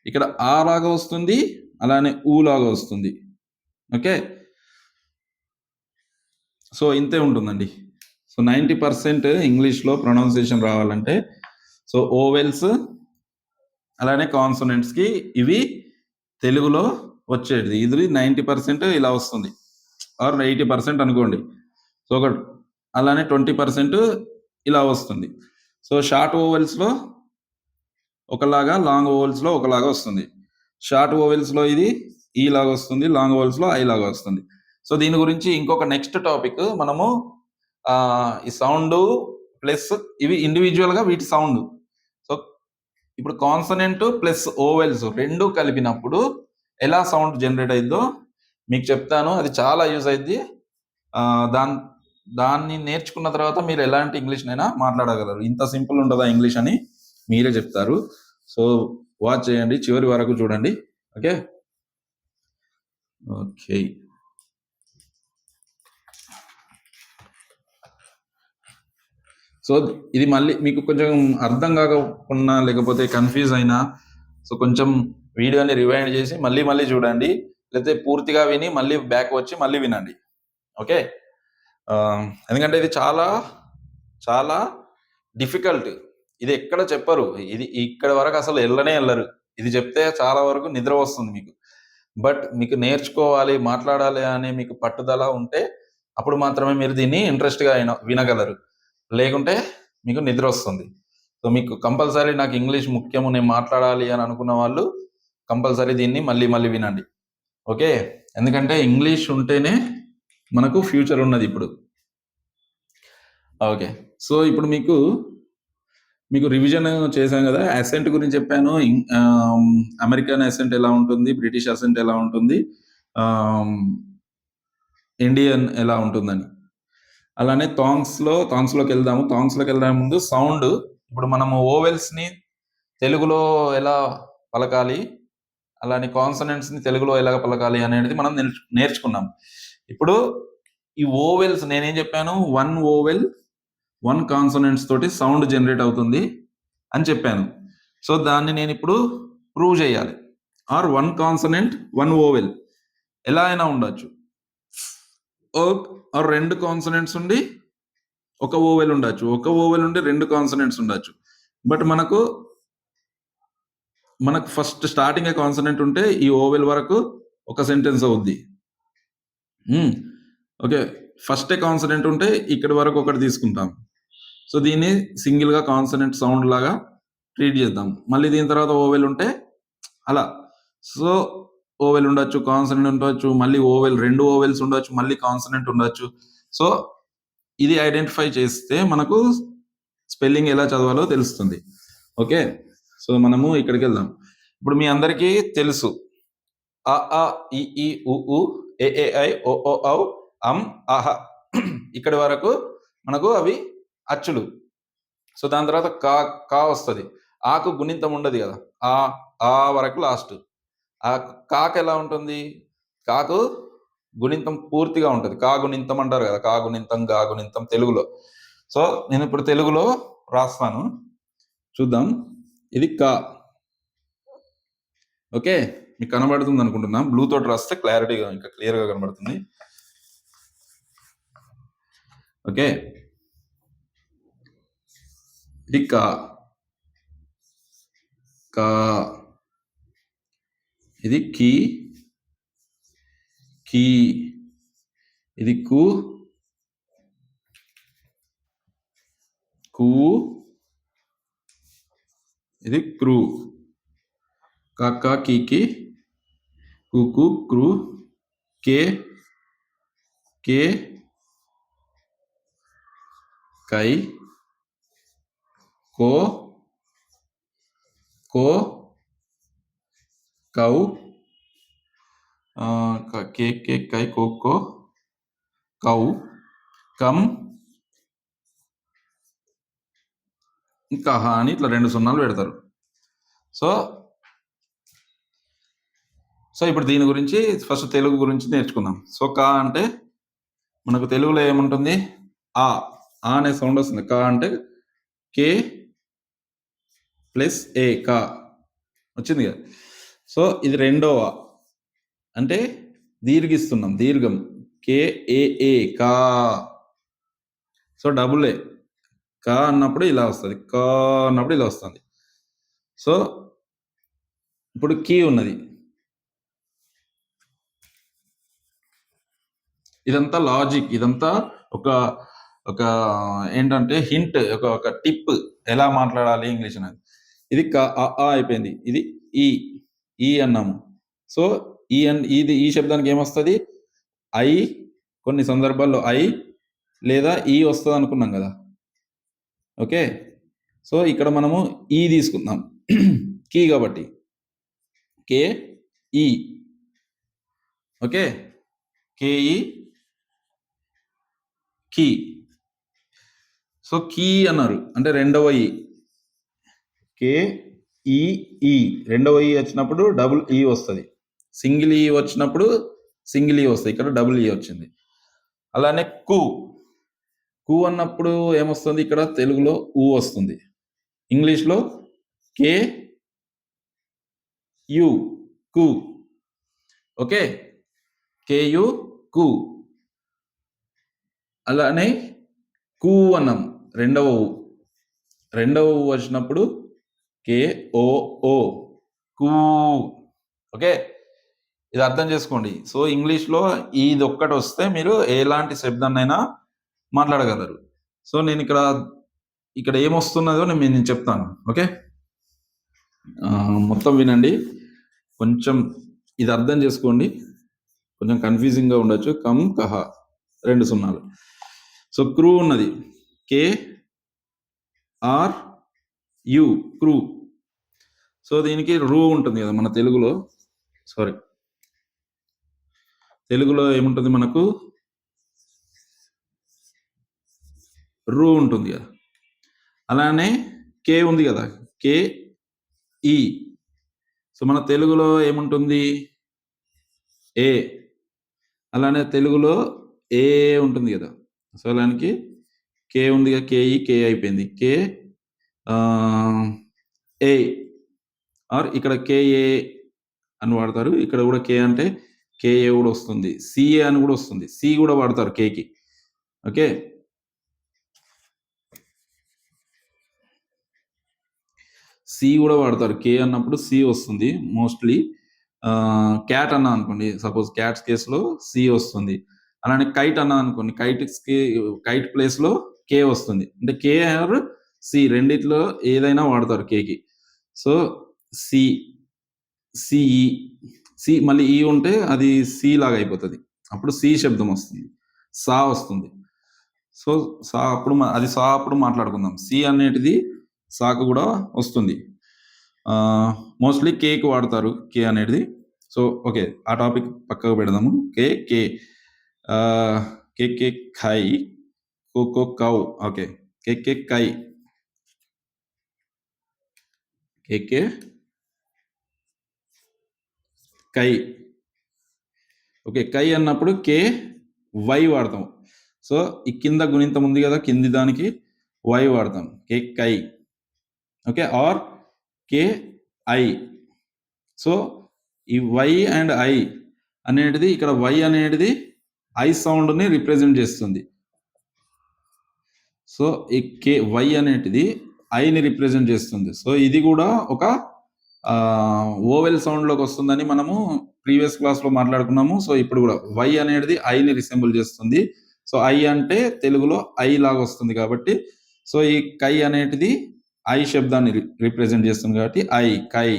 ఇక్కడ ఆ లాగా వస్తుంది, అలానే ఊ లాగా వస్తుంది. ఓకే. సో ఇంతే ఉంటుందండి. సో 90% ఇంగ్లీష్లో ప్రొనౌన్సియేషన్ రావాలంటే సో ఓవెల్స్ అలానే కాన్సోనెంట్స్కి ఇవి తెలుగులో వచ్చేది. ఇది 90% ఇలా వస్తుంది, ఆర్ 80% అనుకోండి. సో ఒక అలానే 20% ఇలా వస్తుంది. సో షార్ట్ ఓవెల్స్లో ఒకలాగా, లాంగ్ ఓవెల్స్లో ఒకలాగా వస్తుంది. షార్ట్ ఓవెల్స్లో ఇది ఈ లాగా వస్తుంది, లాంగ్ ఓవెల్స్లో ఐ లాగా వస్తుంది. సో దీని గురించి ఇంకొక నెక్స్ట్ టాపిక్ మనము ఈ సౌండ్ ప్లస్ ఇవి ఇండివిజువల్గా వీటి సౌండ్. సో ఇప్పుడు కాన్సనెంట్ ప్లస్ ఓవెల్స్ రెండు కలిపినప్పుడు ఎలా సౌండ్ జనరేట్ అయిందో మీకు చెప్తాను. అది చాలా యూజ్ అయింది. దాన్ని నేర్చుకున్న తర్వాత మీరు ఎలాంటి ఇంగ్లీష్నైనా మాట్లాడగలరు. ఇంత సింపుల్ ఉంటుందా ఇంగ్లీష్ అని మీరే చెప్తారు. సో వాచ్ చేయండి, చివరి వరకు చూడండి. ఓకే. ఓకే. సో ఇది మళ్ళీ మీకు కొంచెం అర్థం కాకపోయినా లేకపోతే కన్ఫ్యూజ్ అయినా సో కొంచెం వీడియోని రివైండ్ చేసి మళ్ళీ మళ్ళీ చూడండి, లేకపోతే పూర్తిగా విని మళ్ళీ బ్యాక్ వచ్చి మళ్ళీ వినండి. ఓకే. ఎందుకంటే ఇది చాలా చాలా డిఫికల్ట్. ఇది ఎక్కడ చెప్పరు, ఇది ఇక్కడ వరకు అసలు వెళ్ళరు. ఇది చెప్తే చాలా వరకు నిద్ర వస్తుంది మీకు. బట్ మీకు నేర్చుకోవాలి, మాట్లాడాలి అనే మీకు పట్టుదల ఉంటే అప్పుడు మాత్రమే మీరు దీన్ని ఇంట్రెస్ట్గా వినగలరు. లేకుంటే మీకు నిద్ర వస్తుంది. సో మీకు కంపల్సరీ నాకు ఇంగ్లీష్ ముఖ్యము, నేను మాట్లాడాలి అని అనుకున్న వాళ్ళు కంపల్సరీ దీన్ని మళ్ళీ మళ్ళీ వినండి. ఓకే. ఎందుకంటే ఇంగ్లీష్ ఉంటేనే మనకు ఫ్యూచర్ ఉన్నది ఇప్పుడు. ఓకే. సో ఇప్పుడు మీకు రివిజన్ చేశాం కదా. అసెంట్ గురించి చెప్పాను. అమెరికన్ అసెంట్ ఎలా ఉంటుంది, బ్రిటిష్ అసెంట్ ఎలా ఉంటుంది, ఇండియన్ ఎలా ఉంటుందని. అలానే థాంగ్స్లోకి వెళ్దాము. థాంగ్స్లోకి వెళ్ళడానికి ముందు సౌండ్. ఇప్పుడు మనము ఓవెల్స్ని తెలుగులో ఎలా పలకాలి, అలానే కాన్సనెంట్స్ని తెలుగులో ఎలా పలకాలి అనేది మనం నేర్చుకున్నాం. ఇప్పుడు ఈ ఓవెల్స్ నేనేం చెప్పాను, 1 ఓవెల్ 1 కాన్సనెంట్స్ తోటి సౌండ్ జనరేట్ అవుతుంది అని చెప్పాను. సో దాన్ని నేను ఇప్పుడు ప్రూవ్ చేయాలి. ఆర్ 1 కాన్సనెంట్ 1 ఓవెల్ ఎలా అయినా ఉండొచ్చు, ఆర్ 2 కాన్సనెంట్స్ ఉండి ఒక ఓవెల్ ఉండొచ్చు, ఒక ఓవెల్ ఉండి 2 కాన్సనెంట్స్ ఉండొచ్చు. బట్ మనకు ఫస్ట్ స్టార్టింగ్ కాన్సనెంట్ ఉంటే ఈ ఓవెల్ వరకు ఒక సెంటెన్స్ అవుద్ది. ఓకే. ఫస్ట్ కాన్సనెంట్ ఉంటే ఇక్కడి వరకు ఒకటి తీసుకుంటాం. సో దీన్ని సింగిల్గా కాన్సనెంట్ సౌండ్ లాగా ట్రీట్ చేద్దాం. మళ్ళీ దీని తర్వాత ఓవెల్ ఉంటే అలా. సో ఓవెల్ ఉండొచ్చు, కాన్సనెంట్ ఉండొచ్చు, మళ్ళీ ఓవెల్ 2 ఓవెల్స్ ఉండొచ్చు, మళ్ళీ కాన్సనెంట్ ఉండొచ్చు. సో ఇది ఐడెంటిఫై చేస్తే మనకు స్పెల్లింగ్ ఎలా చదవాలో తెలుస్తుంది. ఓకే. సో మనము ఇక్కడికి వెళ్దాం. ఇప్పుడు మీ అందరికీ తెలుసు అ ఆ ఇ ఈ ఉ ఊ ఏ ఏ ఐ ఓ ఓ ఔ అం అహ ఇక్కడి వరకు మనకు అవి అచ్చులు. సో దాని తర్వాత కా వస్తుంది. ఆకు గుణింతం ఉండదు కదా, ఆ వరకు లాస్ట్. ఆ కాకు ఎలా ఉంటుంది, కాకు గుణింతం పూర్తిగా ఉంటుంది. కా గుణింతం అంటారు కదా, కా గుణింతం, గా గుణింతం తెలుగులో. సో నేను ఇప్పుడు తెలుగులో రాస్తాను, చూద్దాం. ఇది కా. ఓకే. మీకు కనబడుతుంది అనుకుంటున్నా. బ్లూ తోటి రాస్తే క్లారిటీగా ఇంకా క్లియర్గా కనబడుతుంది. ఓకే. ఇది కా. ఇది కీ. ఇది కు. ఇది క్రూ. కాకా కీకి, కుకు క్రూ, కే కే కై కో కో కౌ కే కే కై కో కో కౌ కమ్ కహ అని ఇట్లా 2 సున్నాలు పెడతారు. సో ఇప్పుడు దీని గురించి ఫస్ట్ తెలుగు గురించి నేర్చుకుందాం. సో కా అంటే మనకు తెలుగులో ఏముంటుంది? ఆ అనే సౌండ్ వస్తుంది. కా అంటే కే ప్లస్ ఏ కా వచ్చింది కదా. సో ఇది రెండవ అంటే దీర్ఘిస్తున్నాం, దీర్ఘం కే ఏ కా. సో డబుల్ ఏ కా అన్నప్పుడు ఇలా వస్తుంది, కా అన్నప్పుడు ఇలా వస్తుంది. సో ఇప్పుడు కీ ఉన్నది, ఇదంతా లాజిక్, ఇదంతా ఒక ఒక ఏంటంటే హింట్, ఒక టిప్ ఎలా మాట్లాడాలి ఇంగ్లీష్ అనేది. ఇది అయిపోయింది, ఇది ఈ అన్నాము. సో ఈ శబ్దానికి ఏమొస్తుంది? ఐ, కొన్ని సందర్భాల్లో ఐ లేదా ఈ వస్తుంది అనుకున్నాం కదా. ఓకే, సో ఇక్కడ మనము ఈ తీసుకుందాం కీ కాబట్టి K E. Okay, K E key. So key అన్నారు అంటే రెండవ ఈ, కే ఈ రెండవ ఈ వచ్చినప్పుడు డబుల్ ఈ వస్తుంది, సింగిల్ ఈ వచ్చినప్పుడు సింగిల్ ఈ వస్తుంది, ఇక్కడ డబుల్ ఈ వచ్చింది. అలానే కు అన్నప్పుడు ఏమొస్తుంది? ఇక్కడ తెలుగులో ఊ వస్తుంది, ఇంగ్లీష్లో కే యు కు. ఓకే, కేయు కు. అలానే కు అన్నాం, రెండవ ఊ వచ్చినప్పుడు కే ఓ కు. ఓకే, ఇది అర్థం చేసుకోండి. సో ఇంగ్లీష్లో ఇది ఒక్కటి వస్తే మీరు ఎలాంటి శబ్దాన్నైనా మాట్లాడగలరు. సో నేను ఇక్కడ ఏమొస్తున్నదో నేను చెప్తాను. ఓకే, మొత్తం వినండి, కొంచెం ఇది అర్థం చేసుకోండి. కొంచెం కన్ఫ్యూజింగ్గా ఉండొచ్చు. కమ్ కహ 2 సున్నాలు. సో క్రూ ఉన్నది, కే ఆర్ యు క్రూ. సో దీనికి రూ ఉంటుంది కదా మన తెలుగులో. తెలుగులో ఏముంటుంది మనకు? రూ ఉంటుంది కదా. అలానే కే ఉంది కదా, కే ఈ. సో మన తెలుగులో ఏముంటుంది? ఏ. అలానే తెలుగులో ఏ ఉంటుంది కదా. సో అలానికి కే ఉంది కదా, కేఈ కే అయిపోయింది, కే ఏ. ఆర్ ఇక్కడ కేఏ అని వాడతారు, ఇక్కడ కూడా కే అంటే కేఏ కూడా వస్తుంది, సిఏ అని కూడా వస్తుంది, సి కూడా వాడతారు కేకి. ఓకే, సి కూడా వాడతారు, కే అన్నప్పుడు సి వస్తుంది మోస్ట్లీ. క్యాట్ అన్నా అనుకోండి, సపోజ్ క్యాట్స్ కేసులో సి వస్తుంది. అలానే కైట్ అన్నా అనుకోండి, కైట్ ప్లేస్లో కే వస్తుంది, అంటే కే ఆర్ సి రెండిట్లో ఏదైనా వాడతారు కేకి. సో సి సిఈ, సి మళ్ళీ ఈ ఉంటే అది సి లాగా అయిపోతుంది, అప్పుడు సి శబ్దం వస్తుంది, సా వస్తుంది. సో సా అప్పుడు అది సా అప్పుడు మాట్లాడుకుందాం. సి అనేటిది సాకు కూడా వస్తుంది, మోస్ట్లీ కేక్ వాడతారు కే అనేది. సో ఓకే, ఆ టాపిక్ పక్కకు పెడదాము. కే కే కే కే ఖై కో కౌ. ఓకే, కే కే కై, కే కే కై. ఓకే, కై అన్నప్పుడు కే వై వాడతాం. సో ఈ కింద గుణింతం ఉంది కదా, కింది దానికి వై వాడతాం, కే కై. Okay, R K I. So ఈ వై అండ్ ఐ అనేది, ఇక్కడ వై అనేది ఐ సౌండ్ని రిప్రజెంట్ చేస్తుంది. సో ఈ కే వై అనేది ఐని రిప్రజెంట్ చేస్తుంది. సో ఇది కూడా ఒక ఓవెల్ సౌండ్లోకి వస్తుందని మనము ప్రీవియస్ క్లాస్లో మాట్లాడుకున్నాము. సో ఇప్పుడు కూడా వై అనేది ఐని రిసెంబుల్ చేస్తుంది. సో ఐ అంటే తెలుగులో ఐ లాగా వస్తుంది కాబట్టి, సో ఈ కై అనేది ఐ శబ్దాన్ని రిప్రజెంట్ చేస్తుంది కాబట్టి ఐ కై.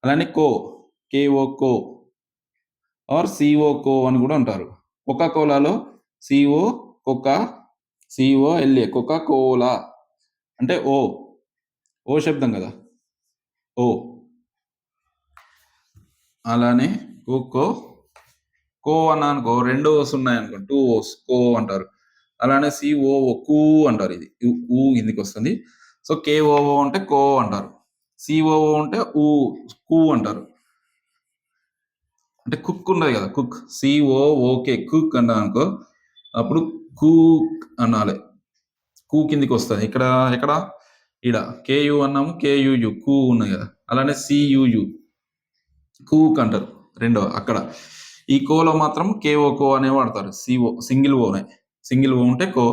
అలానే co, KO co or CO co అని కూడా అంటారు. కోకా కోలాలో CO Coca, COLA Coca Cola అంటే ఓ ఓ శబ్దం కదా, ఓ. అలానే కోకో కో అన్నా అనుకో, 2 ఓస్ ఉన్నాయనుకో, 2 ఓస్ కో అంటారు. అలానే సిఓ కూ అంటారు, ఇది ఊ కిందికి వస్తుంది. సో కేఓఓ అంటే కో అంటారు, సిఓఓ అంటే ఊ కూ అంటారు. అంటే కుక్ ఉండదు కదా, కుక్, సిఓఓకే కుక్ అన్నా అనుకో, అప్పుడు కూక్ అనాలి, కూ కిందికి వస్తుంది. ఇక్కడ ఎక్కడ ఇడ కేయు అన్నాము, కేయుయు కూ ఉన్నది కదా. అలానే సియుయు కూక్ అంటారు రెండో అక్కడ. ఈ కోలో మాత్రం కేఓ కో అనే వాడతారు, సిఓ సింగిల్ ఓనే, సింగిల్ ఓ ఉంటే కో.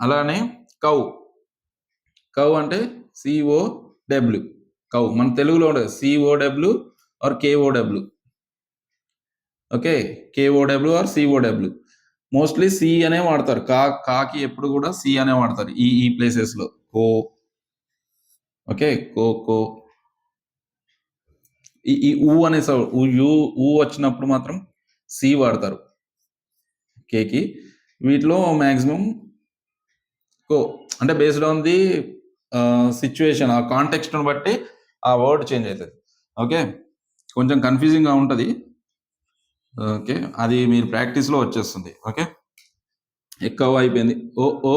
అలానే కౌ, కౌ అంటే సిఓడబ్ల్యూ కౌ. మన తెలుగులో ఉండదు COW or KOW. Okay, KOW or COW. Mostly C అనే వాడతారు, కాకి ఎప్పుడు కూడా సి అనే వాడతారు ఈ ప్లేసెస్ లో. కో, ఓకే, కో కో. ఈ ఊ అనే సౌండ్, ఊ వచ్చినప్పుడు మాత్రం సి వాడతారు కేకి. వీటిలో మ్యాక్సిమం కో అంటే బేస్డ్ ఆన్ ది సిచ్యువేషన్, ఆ కాంటెక్స్ట్ని బట్టి ఆ వర్డ్ చేంజ్ అవుతుంది. ఓకే, కొంచెం కన్ఫ్యూజింగ్గా ఉంటుంది. ఓకే, అది మీరు ప్రాక్టీస్లో వచ్చేస్తుంది. ఓకే, ఎక్కువ అయిపోయింది. ఓ ఓ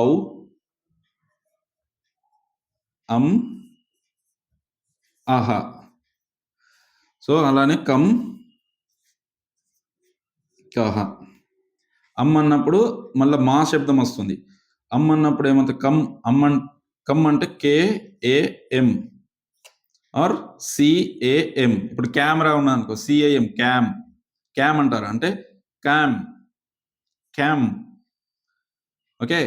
ఔ అం ఆహా. సో అలానే కమ్ కహ. అమ్ అన్నప్పుడు మళ్ళీ మా శబ్దం వస్తుంది. అమ్ అన్నప్పుడు ఏమంటే కమ్, కమ్ అంటే కేఏఎం ఆర్ సిఏఎం. ఇప్పుడు కెమెరా ఉన్నా అనుకో, సిఏఎం క్యామ్, క్యామ్ అంటారు అంటే క్యామ్, క్యామ్. ఓకే,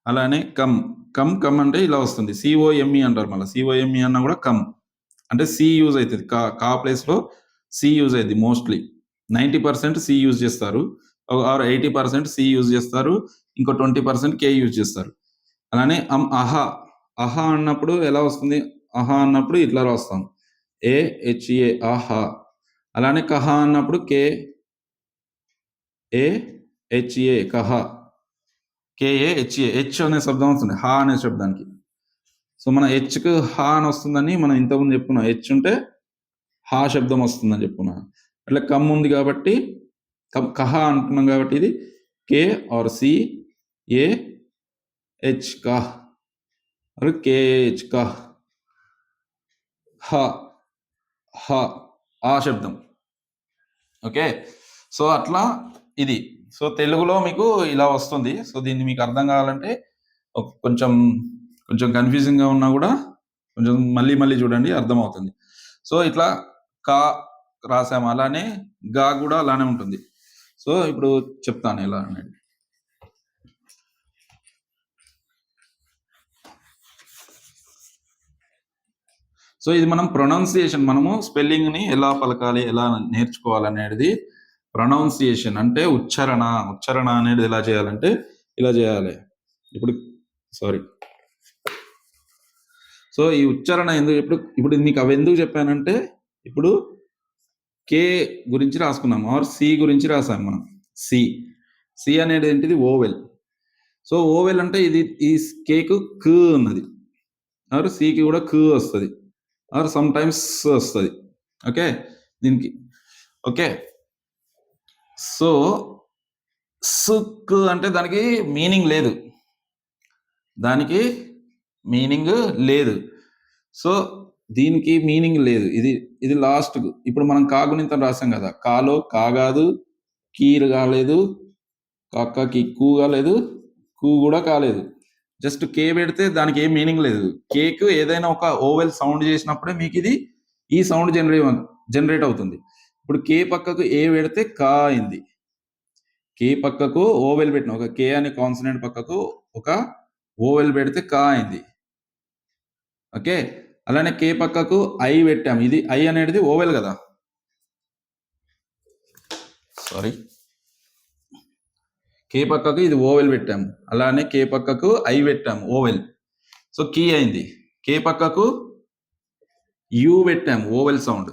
అలానే కమ్, కమ్ కమ్ అంటే ఇలా వస్తుంది, సిఓఎంఈ అంటారు. మళ్ళీ సిఓఎంఈ అన్నా కూడా కమ్ అంటే సి యూజ్ అవుతుంది, కా ప్లేస్లో సి యూజ్ అవుతుంది. మోస్ట్లీ 90% సి యూజ్ చేస్తారు, ఆర్ 80% సి యూజ్ చేస్తారు, ఇంకో 20% కే యూజ్ చేస్తారు. అలానే అహా, అహా అన్నప్పుడు ఎలా వస్తుంది, అహా అన్నప్పుడు ఇట్లా రాస్తాం, ఏహెచ్ఏ ఆహా. అలానే కహ అన్నప్పుడు కేఏహెచ్ఏ కహ, కేఏహెచ్ఏ, హెచ్ అనే శబ్దం వస్తుంది హా అనే శబ్దానికి. సో మన హెచ్కు హా అని వస్తుందని మనం ఇంతకుముందు చెప్పుకున్నాం, హెచ్ ఉంటే హా శబ్దం వస్తుందని చెప్పుకున్నాం. అట్లా కమ్ ఉంది కాబట్టి కహ అంటున్నాం కాబట్టి ఇది కే ఆర్ సి ఏ హెచ్ కహ్, और కేహెచ్ కహ్, హ హ ఆ శబ్దం. ఓకే, సో అట్లా ఇది. సో తెలుగులో మీకు ఇలా వస్తుంది. సో దీన్ని మీకు అర్థం కావాలంటే కొంచెం కొంచెం కన్ఫ్యూజింగ్గా ఉన్నా కూడా కొంచెం మళ్ళీ మళ్ళీ చూడండి, అర్థమవుతుంది. సో ఇట్లా కా రాసాము, అలానే గా కూడా అలానే ఉంటుంది. సో ఇప్పుడు చెప్తాను ఎలా అనేది. సో ఇది మనం ప్రొనౌన్సియేషన్, మనము స్పెల్లింగ్ని ఎలా పలకాలి, ఎలా నేర్చుకోవాలనేది ప్రొనౌన్సియేషన్ అంటే ఉచ్చారణ. ఉచ్చారణ అనేది ఎలా చేయాలంటే ఇలా చేయాలి. ఇప్పుడు సారీ, సో ఈ ఉచ్చారణ ఎందుకు ఇప్పుడు మీకు అవి ఎందుకు చెప్పానంటే, ఇప్పుడు కే గురించి రాసుకున్నాం ఆర్ సి గురించి రాసాం మనం. సి, సి అనేది ఏంటిది, ఓవెల్. సో ఓవెల్ అంటే ఇది ఈ కేకు కు ఉన్నది, ఆర్ సికి కూడా కు వస్తుంది, ఆర్ సమ్ టైమ్స్ వస్తుంది. ఓకే, దీనికి ఓకే. సో సుక్ అంటే దానికి మీనింగ్ లేదు, దానికి మీనింగ్ లేదు. సో దీనికి మీనింగ్ లేదు, ఇది ఇది లాస్ట్. ఇప్పుడు మనం కాగుణితం రాసాం కదా, కాలో కా కాదు, కీరు కాలేదు, కక్కకి కూ కాలేదు, కూ కూడా కాలేదు, జస్ట్ కే పెడితే దానికి ఏం మీనింగ్ లేదు. కేకు ఏదైనా ఒక ఓవెల్ సౌండ్ చేసినప్పుడే మీకు ఇది ఈ సౌండ్ జనరేట్ అవుతుంది. ఇప్పుడు కే పక్కకు ఏ పెడితే కా అయింది, కే పక్కకు ఓవెల్ పెట్టిన, ఒక కే అనే కాన్సనెంట్ పక్కకు ఒక ఓవెల్ పెడితే కా అయింది. ఓకే, అలానే కే పక్కకు ఐ పెట్టాము, ఇది ఐ అనేది ఓవెల్ కదా, సారీ, కే పక్కకు ఇది ఓవెల్ పెట్టాము, అలానే కే పక్కకు ఐ పెట్టాము ఓవెల్, సో కీ అయింది. కే పక్కకు యూ పెట్టాము ఓవెల్ సౌండ్,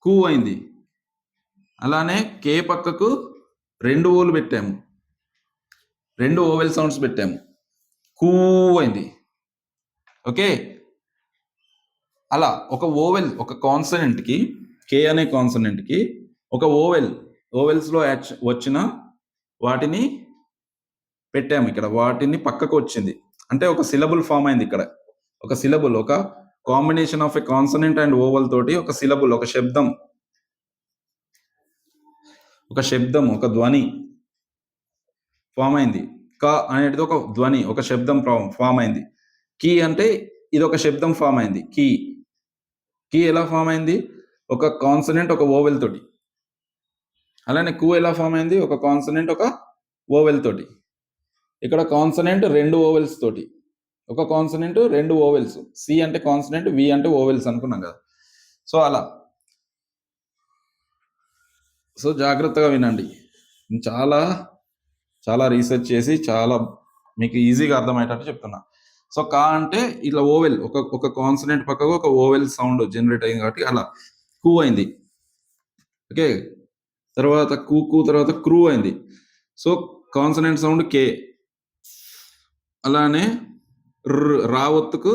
కూ అయింది. అలానే కే పక్కకు 2 ఓలు పెట్టాము, 2 ఓవెల్ సౌండ్స్ పెట్టాము, కూ అయింది. ఓకే, అలా ఒక ఓవెల్, ఒక కాన్సనెంట్కి, కే అనే కాన్సనెంట్కి ఒక ఓవెల్స్లో వచ్చిన వాటిని పెట్టాము ఇక్కడ, వాటిని పక్కకు వచ్చింది అంటే ఒక సిలబుల్ ఫామ్ అయింది ఇక్కడ. ఒక సిలబుల్, ఒక combination of a consonant and vowel తోటి ఒక సిలబుల్, ఒక శబ్దం, ఒక ధ్వని ఫామ్ అయింది. క అనేది ఒక ధ్వని, ఒక శబ్దం ఫామ్ అయింది. కీ అంటే ఇది ఒక శబ్దం ఫామ్ అయింది. కీ ఎలా ఫామ్ అయింది? ఒక కాన్సనెంట్ ఒక ఓవెల్ తోటి. అలానే కు ఎలా ఫామ్ అయింది? ఒక కాన్సనెంట్ ఒక ఓవెల్ తోటి. ఇక్కడ కాన్సనెంట్ 2 ఓవెల్స్ తోటి, ఒక కాన్సనెంట్ 2 ఓవెల్స్. సి అంటే కాన్సనెంట్, వి అంటే ఓవెల్స్ అనుకున్నాం కదా. సో అలా, సో జాగ్రత్తగా వినండి. చాలా చాలా రీసెర్చ్ చేసి చాలా మీకు ఈజీగా అర్థమయ్యేటట్టు చెప్తున్నా. సో కా అంటే ఇట్లా ఓవెల్, ఒక కాన్సనెంట్ పక్కకు ఒక ఓవెల్ సౌండ్ జనరేట్ అయింది కాబట్టి అలా కూ అయింది. ఓకే, తర్వాత కూ తర్వాత క్రూ అయింది. సో కాన్సనెంట్ సౌండ్ కే. అలానే రావత్తుకు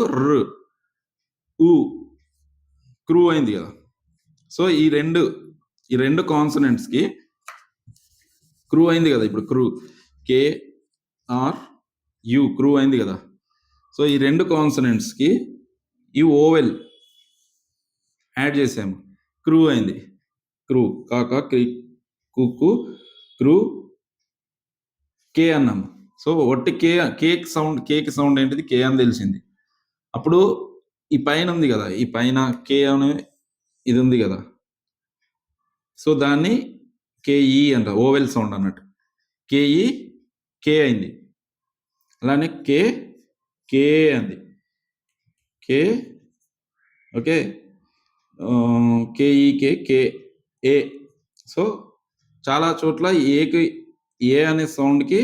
ఊ, క్రూ అయింది కదా. సో ఈ రెండు కాన్సనెంట్స్కి క్రూ అయింది కదా. ఇప్పుడు క్రూ, కే ఆర్ యు, క్రూ అయింది కదా. సో ఈ 2 కాన్సనెంట్స్కి ఈ ఓవెల్ యాడ్ చేసాము, క్రూ అయింది. క్రూ, కాకా, కుక్కు, క్రూ, కే అన్నాము. సో ఒట్టి కేక్ సౌండ్ ఏంటిది? కే అని తెలిసింది. అప్పుడు ఈ పైన ఉంది కదా, ఈ పైన కే అనే ఇది ఉంది కదా, సో దాన్ని కేఈ అంట, ఓవెల్ సౌండ్ అన్నట్టు. కేఈ కే అయింది. అలానే కే అంది, కే. ఓకే, కేఈ కే ఏ. సో చాలా చోట్ల ఏ అనే సౌండ్కి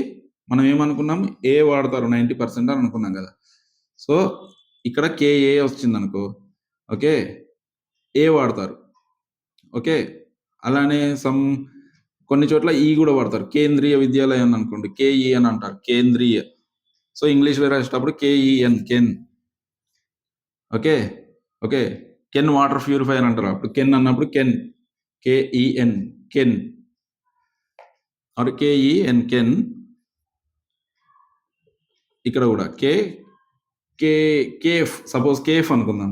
మనం ఏమనుకున్నాం? ఏ వాడతారు 90% అని అనుకున్నాం కదా. సో ఇక్కడ కేఏ వచ్చింది అనుకో, ఓకే, ఏ వాడతారు. ఓకే, అలానే కొన్ని చోట్ల ఈ కూడా వాడతారు. కేంద్రీయ విద్యాలయం అనుకోండి, కేఈ అని అంటారు, కేంద్రీయ. సో ఇంగ్లీష్ లో రాసేటప్పుడు KEN, ken. Okay, ken water purifier అంటారు. అప్పుడు కెన్ అన్నప్పుడు ken, KEN, ken or KEN, ken. ఇక్కడ కూడా కేఫ్, సపోజ్ కేఫ్ అనుకుందాం,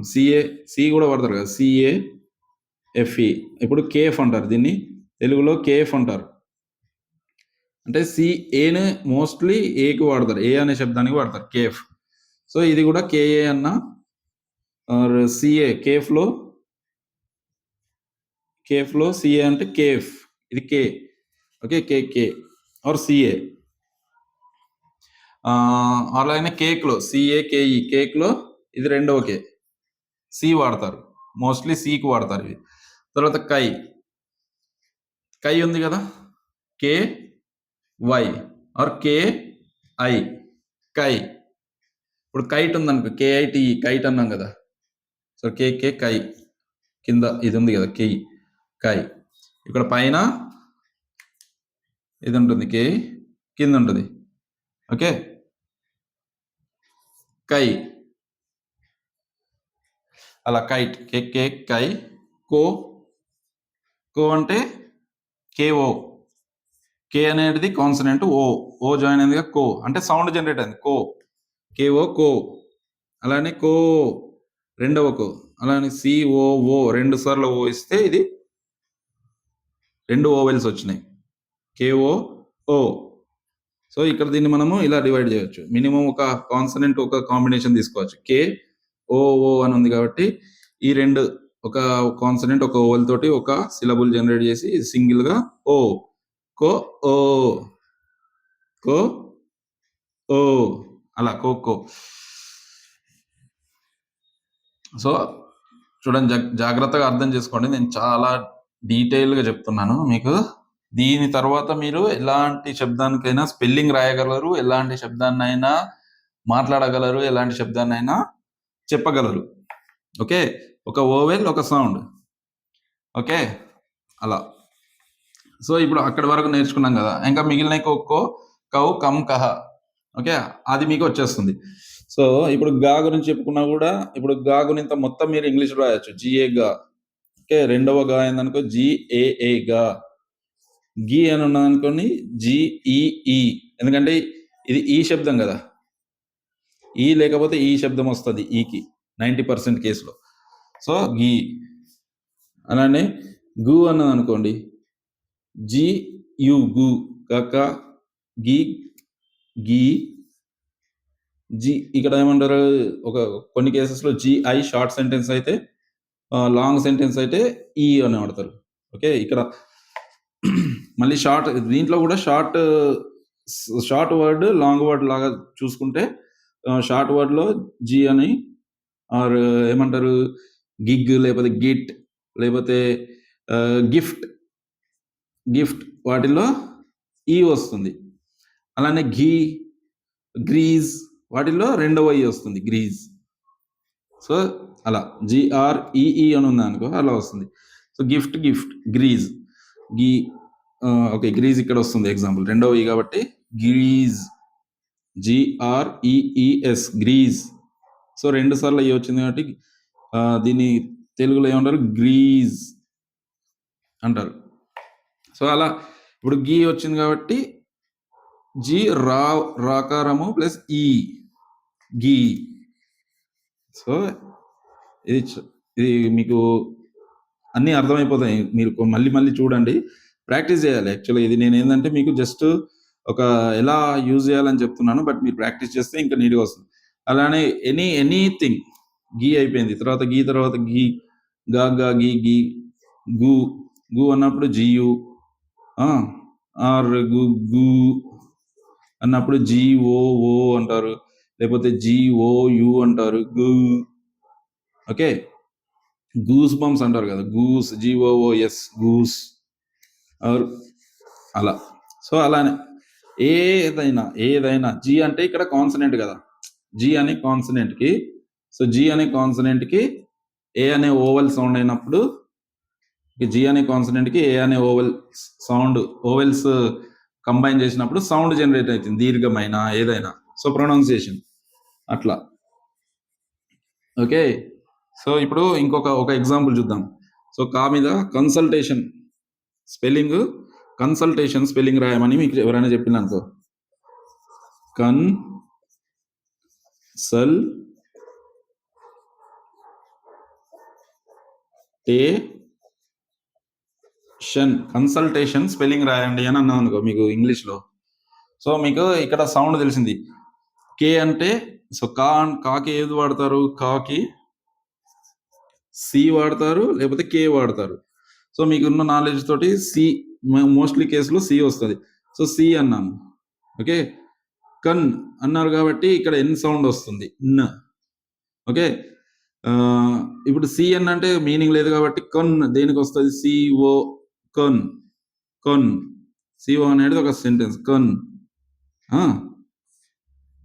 సి కూడా వాడతారు కదా, సిఏఎఫ్ఈ. ఇప్పుడు కేఫ్ అంటారు, దీన్ని తెలుగులో కేఫ్ అంటారు. అంటే ఏని మోస్ట్లీ ఏకి వాడతారు, ఏ అనే శబ్దానికి వాడతారు, కేఫ్. సో ఇది కూడా కేఏ అన్న ఆర్ సిఏ, కేఫ్లో సిఏ అంటే కేఫ్, ఇది K. Okay, K or CA. అలాగే కేక్లో సిఏకేఈ, కేక్లో ఇది రెండవ కే, సి వాడతారు, మోస్ట్లీ సికి వాడతారు ఇవి. తర్వాత కై ఉంది కదా, K Y R K I, కై. ఇప్పుడు కైట్ ఉందనుకో, కేఐటి, కైట్ అన్నాం కదా. సో కై, కింద ఇది ఉంది కదా, కై. ఇక్కడ పైన ఇది ఉంటుంది, కే, కింద ఉంటుంది. ఓకే, కై, అలా కైట్, కై. కో అంటే కేఓ, కే అనేది కాన్సనెంట్, ఓ జాయిన్ అయిందిగా, కో అంటే సౌండ్ జనరేట్ అయింది, కో. అలానే రెండవ కో. అలానే సిఓఓ 2 సార్లు ఓ ఇస్తే ఇది 2 ఓవెల్స్ వచ్చినాయి, కేఓ. సో ఇక్కడ దీన్ని మనము ఇలా డివైడ్ చేయొచ్చు. మినిమం ఒక కాన్సనెంట్ ఒక కాంబినేషన్ తీసుకోవచ్చు. ఓ అని ఉంది కాబట్టి ఈ 2, ఒక కాన్సనెంట్ ఒక ఓవెల్ తోటి ఒక సిలబుల్ జనరేట్ చేసి సింగిల్ గా కో అలా కో. సో చూడండి, జాగ్రత్తగా అర్థం చేసుకోండి. నేను చాలా డీటెయిల్గా చెప్తున్నాను మీకు. దీని తర్వాత మీరు ఎలాంటి శబ్దానికైనా స్పెల్లింగ్ రాయగలరు, ఎలాంటి శబ్దాన్నైనా మాట్లాడగలరు, ఎలాంటి శబ్దాన్నైనా చెప్పగలరు. ఓకే, ఒక ఓవెల్, ఒక సౌండ్. ఓకే, అలా. సో ఇప్పుడు అక్కడి వరకు నేర్చుకున్నాం కదా, ఇంకా మిగిలిన ఖో, కౌ, కమ్, కహ. ఓకే, అది మీకు వచ్చేస్తుంది. సో ఇప్పుడు గా గురించి చెప్పుకున్నా కూడా, ఇప్పుడు గా గురించి మొత్తం మీరు ఇంగ్లీష్ రాయొచ్చు, జిఏ గా. ఓకే, రెండవ గా ఏందనుకో జిఏఏ గా. గి అని ఉన్నది అనుకోండి జిఈఈ, ఎందుకంటే ఇది ఈ శబ్దం కదా, ఈ లేకపోతే ఈ శబ్దం వస్తుంది ఈకి 90% కేసులో. సో గీ. అలానే గు అన్నది అనుకోండి జి యు గు, కక గి గి జి. ఇక్కడ ఏమంటారు, ఒక కొన్ని కేసెస్లో జిఐ షార్ట్ సెంటెన్స్ అయితే, లాంగ్ సెంటెన్స్ అయితే ఈ అని వాడతారు. ఓకే, ఇక్కడ మళ్ళీ షార్ట్, దీంట్లో కూడా షార్ట్ వర్డ్ లాంగ్ వర్డ్ లాగా చూసుకుంటే, షార్ట్ వర్డ్లో జి అని, ఆర్ ఏమంటారు గిగ్, లేకపోతే గిట్, లేకపోతే గిఫ్ట్ వాటిల్లో ఈ వస్తుంది. అలానే ఘీ, గ్రీజ్ వాటిల్లో రెండవ ఈ వస్తుంది, గ్రీజ్. సో అలా జిఆర్ఈఈ అని ఉంది అనుకో, అలా వస్తుంది. సో గిఫ్ట్ గ్రీజ్, గీ. ఓకే, గ్రీజ్ ఇక్కడ వస్తుంది ఎగ్జాంపుల్, రెండవ ఈ కాబట్టి గ్రీజ్, జిఆర్ఈఈఎస్, గ్రీజ్. సో 2 సార్లు అయ్యి వచ్చింది కాబట్టి దీన్ని తెలుగులో ఏమంటారు, గ్రీజ్ అంటారు. సో అలా ఇప్పుడు గీ వచ్చింది కాబట్టి జి రాకారము ప్లస్ ఈ, గీ. సో ఇది మీకు అన్నీ అర్థమైపోతాయి, మీరు మళ్ళీ చూడండి, ప్రాక్టీస్ చేయాలి. యాక్చువల్గా ఇది నేను ఏంటంటే మీకు జస్ట్ ఒక ఎలా యూజ్ చేయాలని చెప్తున్నాను, బట్ మీరు ప్రాక్టీస్ చేస్తే ఇంకా నీట్గా వస్తుంది. అలానే ఎనీథింగ్ గీ అయిపోయింది, తర్వాత గీ, గా గీ గు అన్నప్పుడు జియు, ఆర్ గు అన్నప్పుడు జిఓ అంటారు, లేకపోతే జిఓయు అంటారు, గు. ఓకే, గూస్ బంప్స్ అంటారు కదా, గూస్, జిఓఓఎస్, గూస్, ఆర్ అలా. సో అలానే ఏదైనా జి అంటే ఇక్కడ కాన్సనెంట్ కదా, జి అనే కాన్సనెంట్కి, సో జి అనే కాన్సనెంట్కి ఏ అనే ఓవెల్ సౌండ్ అయినప్పుడు, జి అనే కాన్సనెంట్కి ఏ అనే ఓవెల్స్ కంబైన్ చేసినప్పుడు సౌండ్ జనరేట్ అవుతుంది, దీర్ఘమైన ఏదైనా. సో ప్రొనౌన్సియేషన్ అట్లా. ఓకే, సో ఇప్పుడు ఒక ఎగ్జాంపుల్ చూద్దాం. సో కా మీద కన్సల్టేషన్ స్పెల్లింగ్ రాయమని మీకు ఎవరైనా చెప్పింది అనుకో, కన్సల్టేషన్ స్పెల్లింగ్ రాయండి అని అన్నాను అనుకో మీకు ఇంగ్లీష్లో. సో మీకు ఇక్కడ సౌండ్ తెలిసింది, కే అంటే, సో కాకి ఏది వాడతారు, కాకి సి వాడతారు, లేకపోతే కే వాడతారు. సో మీకున్న నాలెడ్జ్ తోటి సి, మోస్ట్లీ కేసులో సి వస్తుంది. సో సి అన్నాను. ఓకే, కన్ అన్నారు కాబట్టి ఇక్కడ ఎన్ సౌండ్ వస్తుంది, న్. ఓకే, ఇప్పుడు సిఎన్ అంటే మీనింగ్ లేదు కాబట్టి కన్ దేనికి వస్తుంది, సిఓ, కన్. సిఓ అనేది ఒక సెంటెన్స్, కన్.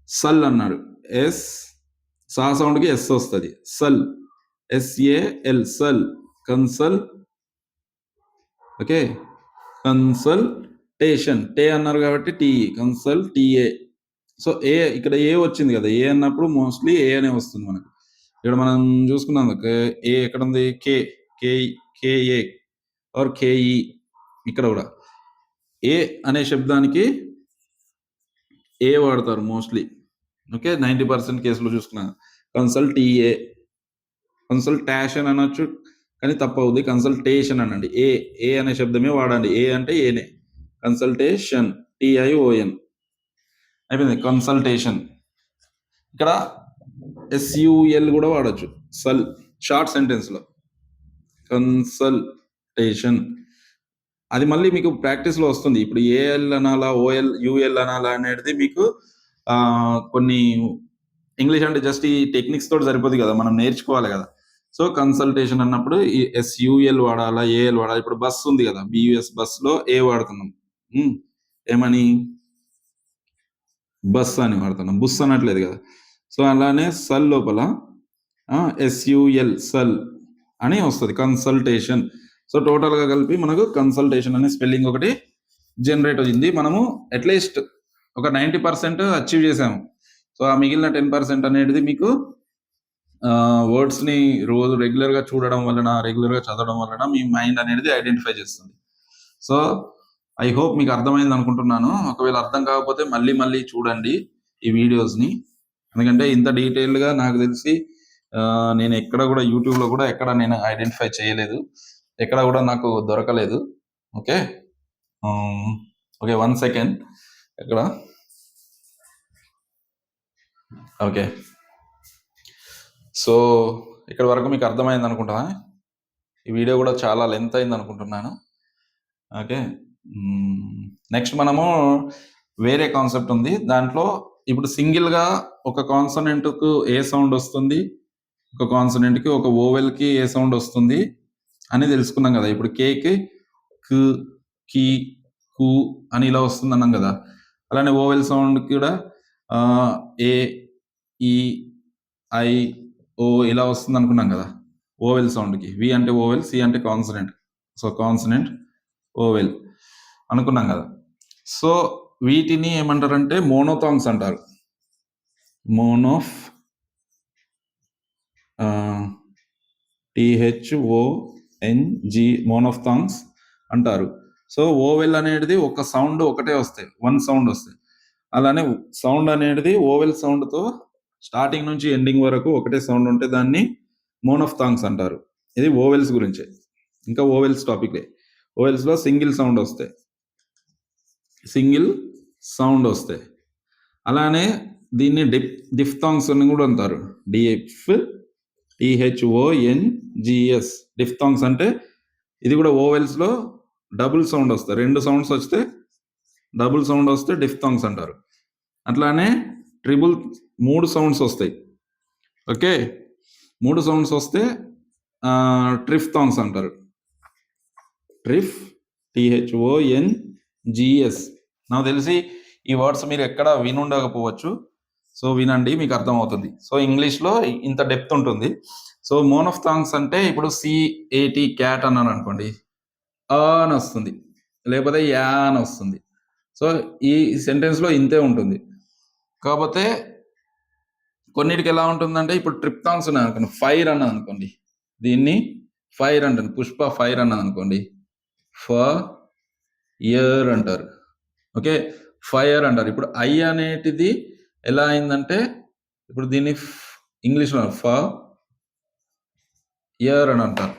సల్ అన్నాడు, ఎస్, సా సౌండ్కి ఎస్ వస్తుంది, సల్, ఎస్ఏఎల్, సల్, కన్సల్. ఓకే, కన్సల్టేషన్, టే అన్నారు కాబట్టి టీ, కన్సల్, టీఏ. సో ఇక్కడ ఏ వచ్చింది కదా, ఏ అన్నప్పుడు మోస్ట్లీ ఏ అనే వస్తుంది మనకు. ఇక్కడ మనం చూసుకున్నాం ఏ ఎక్కడ ఉంది, కేఏ ఆర్ కేఈ. ఇక్కడ కూడా ఏ అనే శబ్దానికి ఏ వాడతారు మోస్ట్లీ. ఓకే, 90% కేసులో చూసుకున్నాను. కన్సల్టీఏ, కన్సల్టేషన్ అనొచ్చు కానీ తప్పవుద్ది, కన్సల్టేషన్ అనండి. ఏ అనే శబ్దమే వాడండి, ఏ అంటే ఏనే, కన్సల్టేషన్, TION అయిపోయింది, కన్సల్టేషన్. ఇక్కడ SUL కూడా వాడచ్చు, సల్, షార్ట్ సెంటెన్స్లో, కన్సల్టేషన్. అది మళ్ళీ మీకు ప్రాక్టీస్లో వస్తుంది. ఇప్పుడు ఏఎల్ అనాలా, యుఎల్ అనాలా అనేది మీకు కొన్ని ఇంగ్లీష్ అంటే జస్ట్ ఈ టెక్నిక్స్ తోటి సరిపోదు కదా, మనం నేర్చుకోవాలి కదా. సో కన్సల్టేషన్ అన్నప్పుడు ఈ SUL వాడాలా, ఏఎల్ వాడాలి. ఇప్పుడు బస్ ఉంది కదా, BUS, బస్లో ఏ వాడుతున్నాం, ఏమని, బస్ అని వాడుతున్నాం, బుస్ అనట్లేదు కదా. సో అలానే సల్ లోపల SUL, సల్ అని వస్తుంది, కన్సల్టేషన్. సో టోటల్గా కలిపి మనకు కన్సల్టేషన్ అనే స్పెల్లింగ్ ఒకటి జనరేట్ అయింది. మనము అట్లీస్ట్ ఒక 90% అచీవ్ చేసాము. సో ఆ మిగిలిన 10% అనేది మీకు వర్డ్స్ని రోజు రెగ్యులర్గా చూడడం వలన, రెగ్యులర్గా చదవడం వలన మీ మైండ్ అనేది ఐడెంటిఫై చేస్తుంది. సో ఐ హోప్ మీకు అర్థమైంది అనుకుంటున్నాను. ఒకవేళ అర్థం కాకపోతే మళ్ళీ చూడండి ఈ వీడియోస్ని, ఎందుకంటే ఇంత డీటెయిల్డ్గా నాకు తెలిసి నేను ఎక్కడ కూడా యూట్యూబ్లో కూడా ఎక్కడ నేను ఐడెంటిఫై చేయలేదు, ఎక్కడ కూడా నాకు దొరకలేదు. ఓకే ఓకే 1 సెకండ్ ఎక్కడ ఓకే. సో ఇక్కడ వరకు మీకు అర్థమైంది అనుకుంటున్నా. ఈ వీడియో కూడా చాలా లెంత్ అయింది అనుకుంటున్నాను. ఓకే నెక్స్ట్ మనము వేరే కాన్సెప్ట్ ఉంది. దాంట్లో ఇప్పుడు సింగిల్గా ఒక కాన్సనెంట్కు ఏ సౌండ్ వస్తుంది, ఒక కాన్సనెంట్కి ఒక ఓవెల్కి ఏ సౌండ్ వస్తుంది అని తెలుసుకున్నాం కదా. ఇప్పుడు కేకి కు, కి, కు అని ఇలా వస్తుంది అన్నాం కదా. అలానే ఓవెల్ సౌండ్ కూడా ఏ, ఈ, ఐ, ఓ ఇలా వస్తుంది అనుకున్నాం కదా. ఓవెల్ సౌండ్కి వి అంటే ఓవెల్, సి అంటే కాన్సనెంట్, సో కాన్సనెంట్ ఓవెల్ అనుకున్నాం కదా. సో వీటిని ఏమంటారంటే మోనోథాంగ్స్ అంటారు. THONG మోనోథాంగ్స్ అంటారు. సో ఓవెల్ అనేది ఒక సౌండ్ ఒకటే వస్తాయి, 1 సౌండ్ వస్తాయి. అలానే సౌండ్ అనేది ఓవెల్ సౌండ్తో స్టార్టింగ్ నుంచి ఎండింగ్ వరకు ఒకటే సౌండ్ ఉంటే దాన్ని మోనోథాంగ్స్ అంటారు. ఇది ఓవెల్స్ గురించే. ఇంకా ఓవెల్స్ టాపిక్లే. ఓవెల్స్లో సింగిల్ సౌండ్ వస్తాయి. అలానే దీన్ని డిఫ్థాంగ్స్ అని కూడా అంటారు. DIPHTHONGS డిఫ్థాంగ్స్ అంటే ఇది కూడా ఓవెల్స్లో డబుల్ సౌండ్ వస్తాయి. 2 సౌండ్స్ వస్తే డబుల్ సౌండ్ వస్తే డిఫ్థాంగ్స్ అంటారు. అట్లానే 3 సౌండ్స్ వస్తాయి. ఓకే 3 సౌండ్స్ వస్తే ట్రిఫ్థాంగ్స్ అంటారు. THONGS నాకు తెలిసి ఈ వర్డ్స్ మీరు ఎక్కడ వినుండకపోవచ్చు. సో వినండి, మీకు అర్థమవుతుంది. సో ఇంగ్లీష్లో ఇంత డెప్త్ ఉంటుంది. సో మోనోథాంగ్స్ అంటే ఇప్పుడు CAT క్యాట్ అన్నాను అనుకోండి, అని వస్తుంది, లేకపోతే యా అని వస్తుంది. సో ఈ సెంటెన్స్లో ఇంతే ఉంటుంది. కాకపోతే కొన్నిటికి ఎలా ఉంటుందంటే ఇప్పుడు ట్రిప్థాంగ్స్ ఉన్నాయి అనుకోండి, ఫైర్ అన్నది అనుకోండి, దీన్ని ఫైర్ అంటాను. పుష్ప ఫైర్ అన్నది అనుకోండి, ఫైర్ అంటారు. ఓకే ఫైర్ అంటారు. ఇప్పుడు ఐ అనేటిది ఎలా అయిందంటే ఇప్పుడు దీన్ని ఇంగ్లీష్లో ఫైర్ అని అంటారు.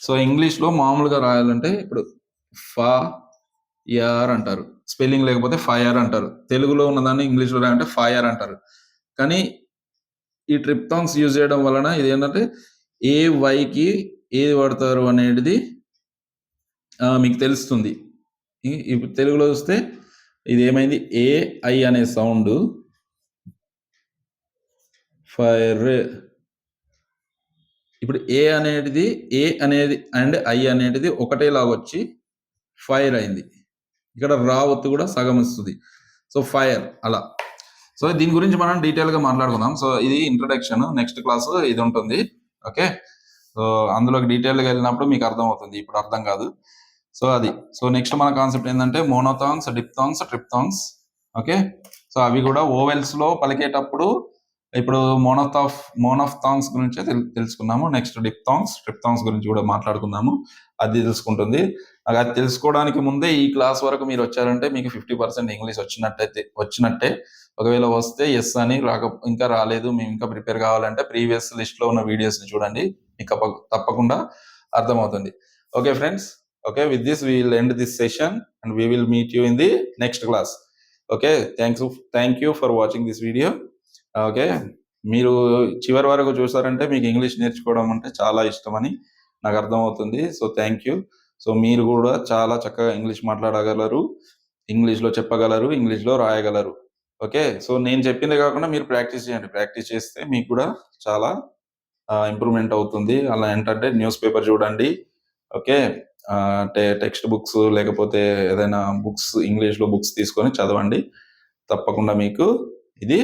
సో ఇంగ్లీష్లో మామూలుగా రాయాలంటే ఇప్పుడు ఫైర్ అంటారు, స్పెల్లింగ్ లేకపోతే ఫైర్ అంటారు. తెలుగులో ఉన్నదాన్ని ఇంగ్లీష్లో రాయాలంటే ఫైర్ అంటారు. కానీ ఈ ట్రిప్థాంగ్స్ యూజ్ చేయడం వలన ఇది ఏంటంటే ఏ వైకి ఏది వాడతారు అనేది మీకు తెలుస్తుంది. ఇప్పుడు తెలుగులో చూస్తే ఇది ఏమైంది, AI అనే సౌండ్ ఫైర్. ఇప్పుడు ఏ అనేది అండ్ ఐ అనేది ఒకటేలాగా వచ్చి ఫైర్ అయింది. ఇక్కడ రా ఒత్తు కూడా సగం ఇస్తుంది. సో ఫైర్ అలా. సో దీని గురించి మనం డీటెయిల్గా మాట్లాడుకుందాం. సో ఇది ఇంట్రడక్షన్. నెక్స్ట్ క్లాస్ ఇది ఉంటుంది. ఓకే సో అందులోకి డీటెయిల్గా వెళ్ళినప్పుడు మీకు అర్థం అవుతుంది, ఇప్పుడు అర్థం కాదు. సో అది. సో నెక్స్ట్ మన కాన్సెప్ట్ ఏంటంటే మోనోథాంగ్స్, డిప్థాంగ్స్, ట్రిప్థాంగ్స్. ఓకే సో అవి కూడా ఓవెల్స్లో పలికేటప్పుడు ఇప్పుడు మోనోథాంగ్స్ గురించి తెలుసుకున్నాము. నెక్స్ట్ ట్రిప్థాంగ్స్ గురించి కూడా మాట్లాడుకుందాము. అది తెలుసుకుంటుంది. అది తెలుసుకోవడానికి ముందే ఈ క్లాస్ వరకు మీరు వచ్చారంటే మీకు 50% ఇంగ్లీష్ వచ్చినట్టే. ఒకవేళ వస్తే ఎస్ అని, ఇంకా రాలేదు, మేము ఇంకా ప్రిపేర్ కావాలంటే ప్రీవియస్ లిస్ట్లో ఉన్న వీడియోస్ని చూడండి, మీకు తప్పకుండా అర్థమవుతుంది. Okay friends, okay with this we will end this session and we will meet you in the next class. okay thank you for watching this video. okay మీరు చివరి వరకు చూసారంటే మీకు ఇంగ్లీష్ నేర్చుకోవడం అంటే చాలా ఇష్టమని నాకు అర్థమవుతుంది. So thank you. సో మీరు కూడా చాలా చక్కగా ఇంగ్లీష్ మాట్లాడగలరు, ఇంగ్లీష్లో చెప్పగలరు, ఇంగ్లీష్లో రాయగలరు. ఓకే సో నేను చెప్పిందే కాకుండా మీరు ప్రాక్టీస్ చేయండి. ప్రాక్టీస్ చేస్తే మీకు కూడా చాలా ఇంప్రూవ్మెంట్ అవుతుంది. అలా ఏంటంటే న్యూస్ పేపర్ చూడండి. ఓకే టెక్స్ట్ బుక్స్ లేకపోతే ఏదైనా బుక్స్, ఇంగ్లీష్లో బుక్స్ తీసుకొని చదవండి. తప్పకుండా మీకు ఇది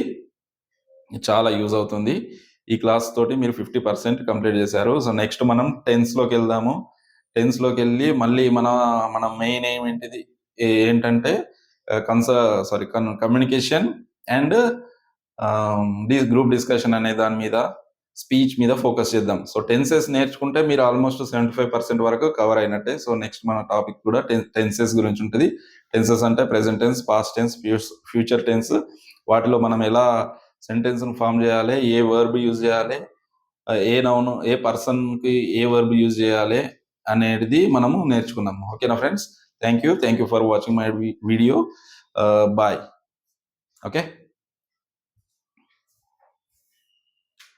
చాలా యూజ్ అవుతుంది. ఈ క్లాస్ తోటి మీరు 50% కంప్లీట్ చేశారు. సో నెక్స్ట్ మనం టెన్స్లోకి వెళ్దాము. టెన్స్లోకి వెళ్ళి మళ్ళీ మన మెయిన్ ఏంటంటే కమ్యూనికేషన్ అండ్ గ్రూప్ డిస్కషన్ అనే దాని మీద, స్పీచ్ మీద ఫోకస్ చేద్దాం. సో టెన్సెస్ నేర్చుకుంటే మీరు ఆల్మోస్ట్ 75% వరకు కవర్ అయినట్టే. సో నెక్స్ట్ మన టాపిక్ కూడా టెన్సెస్ గురించి ఉంటుంది. టెన్సెస్ అంటే present tense, past tense, future tense. వాటిలో మనం ఎలా సెంటెన్స్ ఫామ్ చేయాలి, ఏ వర్బ్ యూజ్ చేయాలి, ఏ నౌన్, ఏ పర్సన్ కి ఏ వర్బ్ యూజ్ చేయాలి అనేది మనము నేర్చుకున్నాము. ఓకేనా friends? Thank you for watching my video. Bye. Okay.